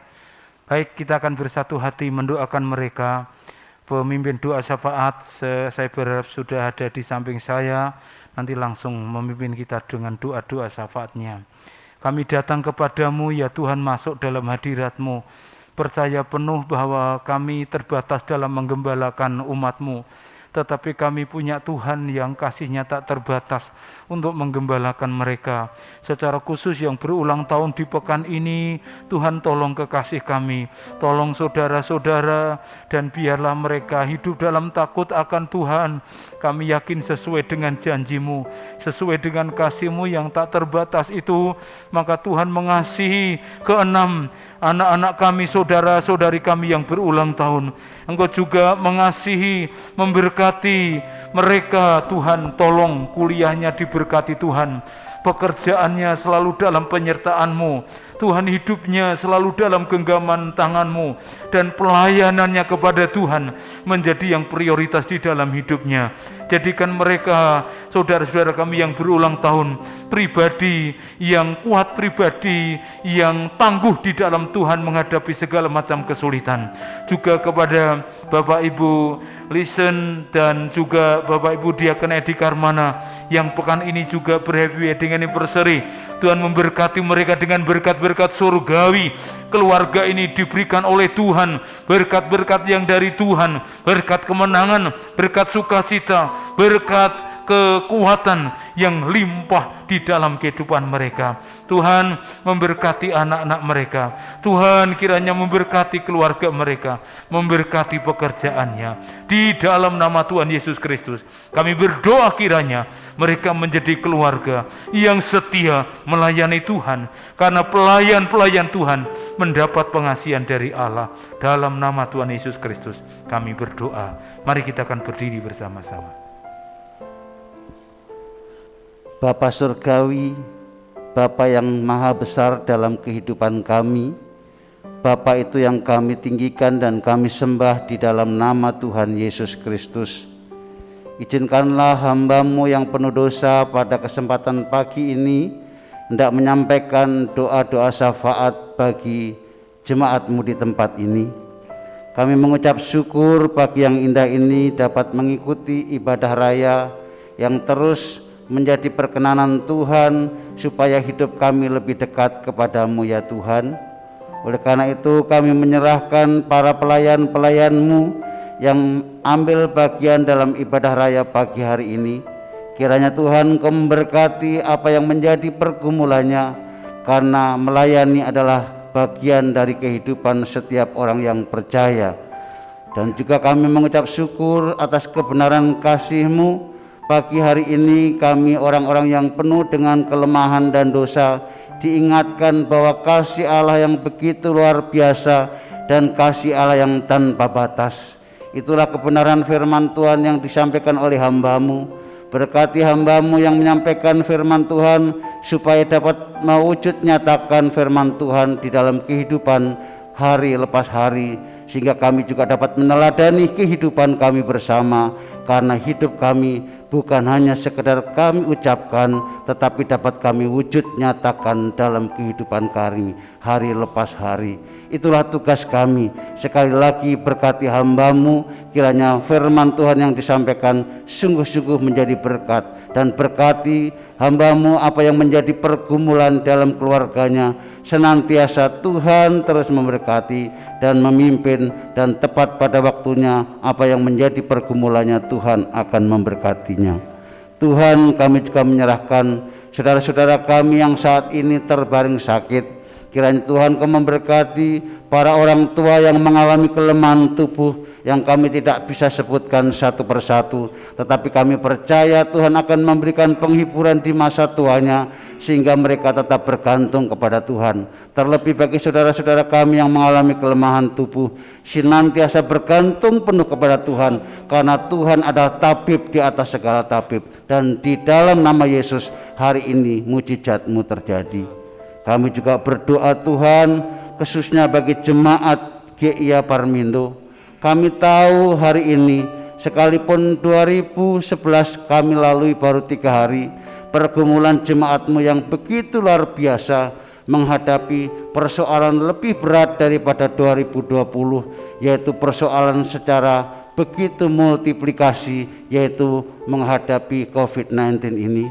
Baik, kita akan bersatu hati mendoakan mereka. Pemimpin doa syafaat, saya berharap sudah ada di samping saya. Nanti langsung memimpin kita dengan doa-doa syafaatnya. Kami datang kepadamu ya Tuhan, masuk dalam hadirat-Mu. Percaya penuh bahwa kami terbatas dalam menggembalakan umat-Mu. Tetapi kami punya Tuhan yang kasih-Nya tak terbatas untuk menggembalakan mereka. Secara khusus yang berulang tahun di pekan ini, Tuhan tolong kekasih kami, tolong saudara-saudara, dan biarlah mereka hidup dalam takut akan Tuhan. Kami yakin sesuai dengan janji-Mu, sesuai dengan kasih-Mu yang tak terbatas itu, maka Tuhan mengasihi keenam anak-anak kami, saudara-saudari kami yang berulang tahun. Engkau juga mengasihi, memberkati mereka. Tuhan, tolong kuliahnya diberkati Tuhan, pekerjaannya selalu dalam penyertaan-Mu Tuhan, hidupnya selalu dalam genggaman tangan-Mu, dan pelayanannya kepada Tuhan menjadi yang prioritas di dalam hidupnya. Jadikan mereka, saudara-saudara kami yang berulang tahun, pribadi yang kuat, pribadi yang tangguh di dalam Tuhan menghadapi segala macam kesulitan. Juga kepada Bapak Ibu Listen dan juga Bapak Ibu Diaken Edi Karmana yang pekan ini juga ber-happy wedding anniversary. Tuhan memberkati mereka dengan berkat-berkat surgawi. Keluarga ini diberikan oleh Tuhan berkat-berkat yang dari Tuhan, berkat kemenangan, berkat sukacita, berkat kekuatan yang limpah di dalam kehidupan mereka. Tuhan memberkati anak-anak mereka. Tuhan kiranya memberkati keluarga mereka, memberkati pekerjaannya. Di dalam nama Tuhan Yesus Kristus, kami berdoa kiranya mereka menjadi keluarga yang setia melayani Tuhan, karena pelayan-pelayan Tuhan mendapat pengasihan dari Allah. Dalam nama Tuhan Yesus Kristus kami berdoa. Mari kita akan berdiri bersama-sama. Bapa Surgawi, Bapa yang maha besar dalam kehidupan kami, Bapa itu yang kami tinggikan dan kami sembah di dalam nama Tuhan Yesus Kristus. Izinkanlah hamba-Mu yang penuh dosa pada kesempatan pagi ini hendak menyampaikan doa-doa syafaat bagi jemaat-Mu di tempat ini. Kami mengucap syukur pagi yang indah ini dapat mengikuti ibadah raya yang terus menjadi perkenanan Tuhan supaya hidup kami lebih dekat kepada-Mu ya Tuhan. Oleh karena itu kami menyerahkan para pelayan-pelayan-Mu yang ambil bagian dalam ibadah raya pagi hari ini. Kiranya Tuhan Engkau memberkati apa yang menjadi pergumulannya, karena melayani adalah bagian dari kehidupan setiap orang yang percaya. Dan juga kami mengucap syukur atas kebenaran kasih-Mu. Pagi hari ini kami orang-orang yang penuh dengan kelemahan dan dosa diingatkan bahwa kasih Allah yang begitu luar biasa dan kasih Allah yang tanpa batas. Itulah kebenaran firman Tuhan yang disampaikan oleh hamba-Mu. Berkati hamba-Mu yang menyampaikan firman Tuhan supaya dapat mewujud nyatakan firman Tuhan di dalam kehidupan hari lepas hari, sehingga kami juga dapat meneladani kehidupan kami bersama. karena hidup kami bukan hanya sekedar kami ucapkan, tetapi dapat kami wujud nyatakan dalam kehidupan kami hari lepas hari. Itulah tugas kami. Sekali lagi berkati hamba-Mu, kiranya firman Tuhan yang disampaikan sungguh-sungguh menjadi berkat, dan berkati hamba-Mu apa yang menjadi pergumulan dalam keluarganya, senantiasa Tuhan terus memberkati dan memimpin, dan tepat pada waktunya apa yang menjadi pergumulannya Tuhan akan memberkatinya. Tuhan, kami juga menyerahkan saudara-saudara kami yang saat ini terbaring sakit. Kiranya Tuhan Kau memberkati para orang tua yang mengalami kelemahan tubuh yang kami tidak bisa sebutkan satu persatu, tetapi kami percaya Tuhan akan memberikan penghiburan di masa tuanya sehingga mereka tetap bergantung kepada Tuhan. Terlebih bagi saudara-saudara kami yang mengalami kelemahan tubuh, senantiasa bergantung penuh kepada Tuhan, karena Tuhan adalah tabib di atas segala tabib, dan di dalam nama Yesus hari ini mujizat-Mu terjadi. Kami juga berdoa Tuhan, khususnya bagi jemaat GIA Parmindo. Kami tahu hari ini, sekalipun 2011 kami lalui baru 3 hari, pergumulan jemaat-Mu yang begitu luar biasa menghadapi persoalan lebih berat daripada 2020, yaitu persoalan secara begitu multiplikasi, yaitu menghadapi COVID-19 ini.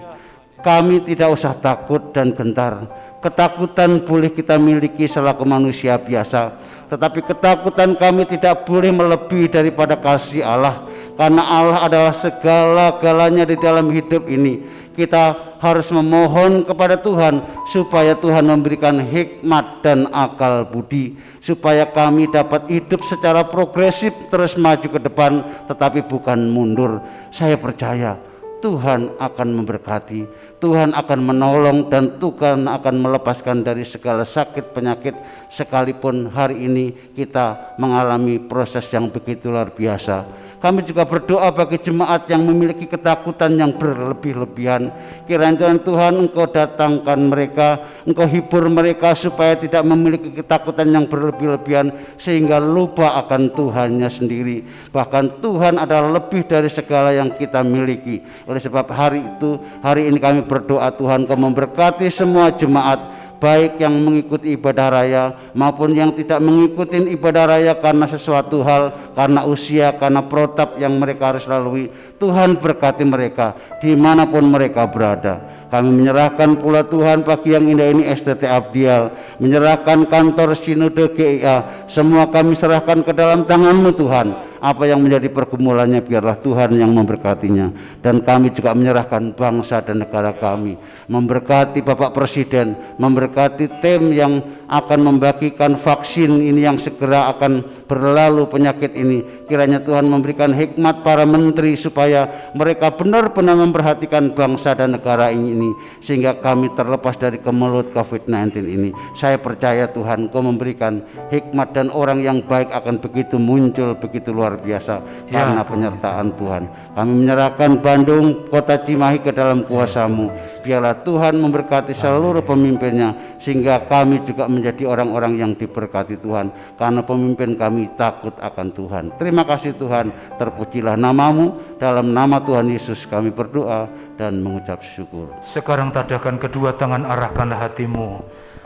Kami tidak usah takut dan gentar. Ketakutan boleh kita miliki selaku manusia biasa, tetapi ketakutan kami tidak boleh melebihi daripada kasih Allah, karena Allah adalah segala-galanya di dalam hidup ini. Kita harus memohon kepada Tuhan supaya Tuhan memberikan hikmat dan akal budi, supaya kami dapat hidup secara progresif, terus maju ke depan, tetapi bukan mundur. Saya percaya Tuhan akan memberkati, Tuhan akan menolong, dan Tuhan akan melepaskan dari segala sakit penyakit, sekalipun hari ini kita mengalami proses yang begitu luar biasa. Kami juga berdoa bagi jemaat yang memiliki ketakutan yang berlebih-lebihan. Kiranya Tuhan Engkau datangkan mereka, Engkau hibur mereka supaya tidak memiliki ketakutan yang berlebih-lebihan sehingga lupa akan Tuhannya sendiri. Bahkan Tuhan adalah lebih dari segala yang kita miliki. Oleh sebab hari ini kami berdoa Tuhan Kau memberkati semua jemaat, baik yang mengikuti ibadah raya maupun yang tidak mengikuti ibadah raya karena sesuatu hal, karena usia, karena protap yang mereka harus lalui. Tuhan berkati mereka dimanapun mereka berada. Kami menyerahkan pula Tuhan pagi yang indah ini STT Abdial, menyerahkan kantor Sinode GIA, semua kami serahkan ke dalam tangan-Mu Tuhan. Apa yang menjadi pergumulannya biarlah Tuhan yang memberkatinya. Dan kami juga menyerahkan bangsa dan negara kami, memberkati Bapak Presiden, memberkati tim yang akan membagikan vaksin ini yang segera akan berlalu penyakit ini. Kiranya Tuhan memberikan hikmat para menteri supaya mereka benar-benar memperhatikan bangsa dan negara ini, sehingga kami terlepas dari kemelut COVID-19 ini. Saya percaya Tuhan Kau memberikan hikmat, dan orang yang baik akan begitu muncul, begitu luar biasa karena penyertaan Tuhan. Kami menyerahkan Bandung, kota Cimahi ke dalam kuasa-Mu. Biarlah Tuhan memberkati seluruh pemimpinnya, sehingga kami juga menjadi orang-orang yang diberkati Tuhan, karena pemimpin kami takut akan Tuhan. Terima kasih Tuhan, terpujilah nama-Mu. Dalam nama Tuhan Yesus kami berdoa dan mengucap syukur. Sekarang tadahkan kedua tangan, arahkanlah hatimu.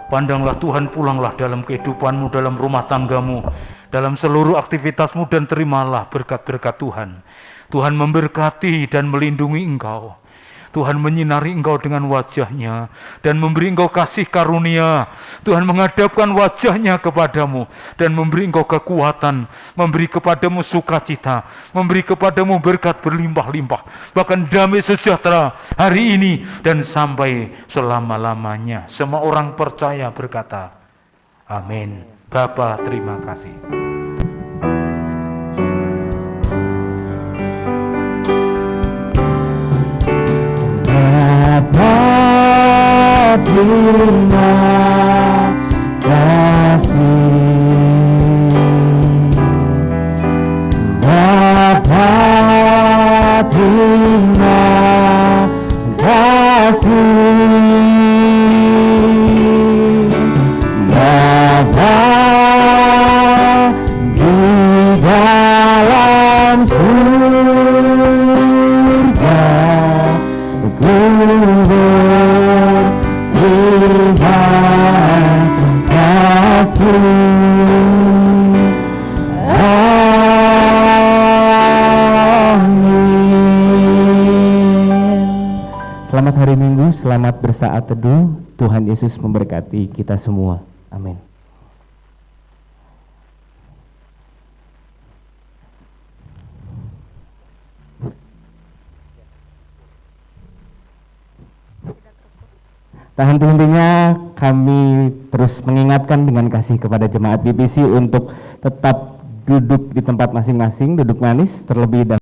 Pandanglah Tuhan, pulanglah dalam kehidupanmu, dalam rumah tanggamu, dalam seluruh aktivitasmu, dan terimalah berkat-berkat Tuhan. Tuhan memberkati dan melindungi engkau. Tuhan menyinari engkau dengan wajah-Nya dan memberi engkau kasih karunia. Tuhan menghadapkan wajah-Nya kepadamu dan memberi engkau kekuatan, memberi kepadamu sukacita, memberi kepadamu berkat berlimpah-limpah, bahkan damai sejahtera hari ini dan sampai selama-lamanya. Semua orang percaya berkata, amin. Bapa, terima kasih. Bapa, terima kasih. Bapa, terima kasih. Bapa, Selamat hari Minggu, selamat bersaat teduh. Tuhan Yesus memberkati kita semua. Amin. Tak henti-hentinya kami terus mengingatkan dengan kasih kepada jemaat BPC untuk tetap duduk di tempat masing-masing, duduk manis terlebih dahulu.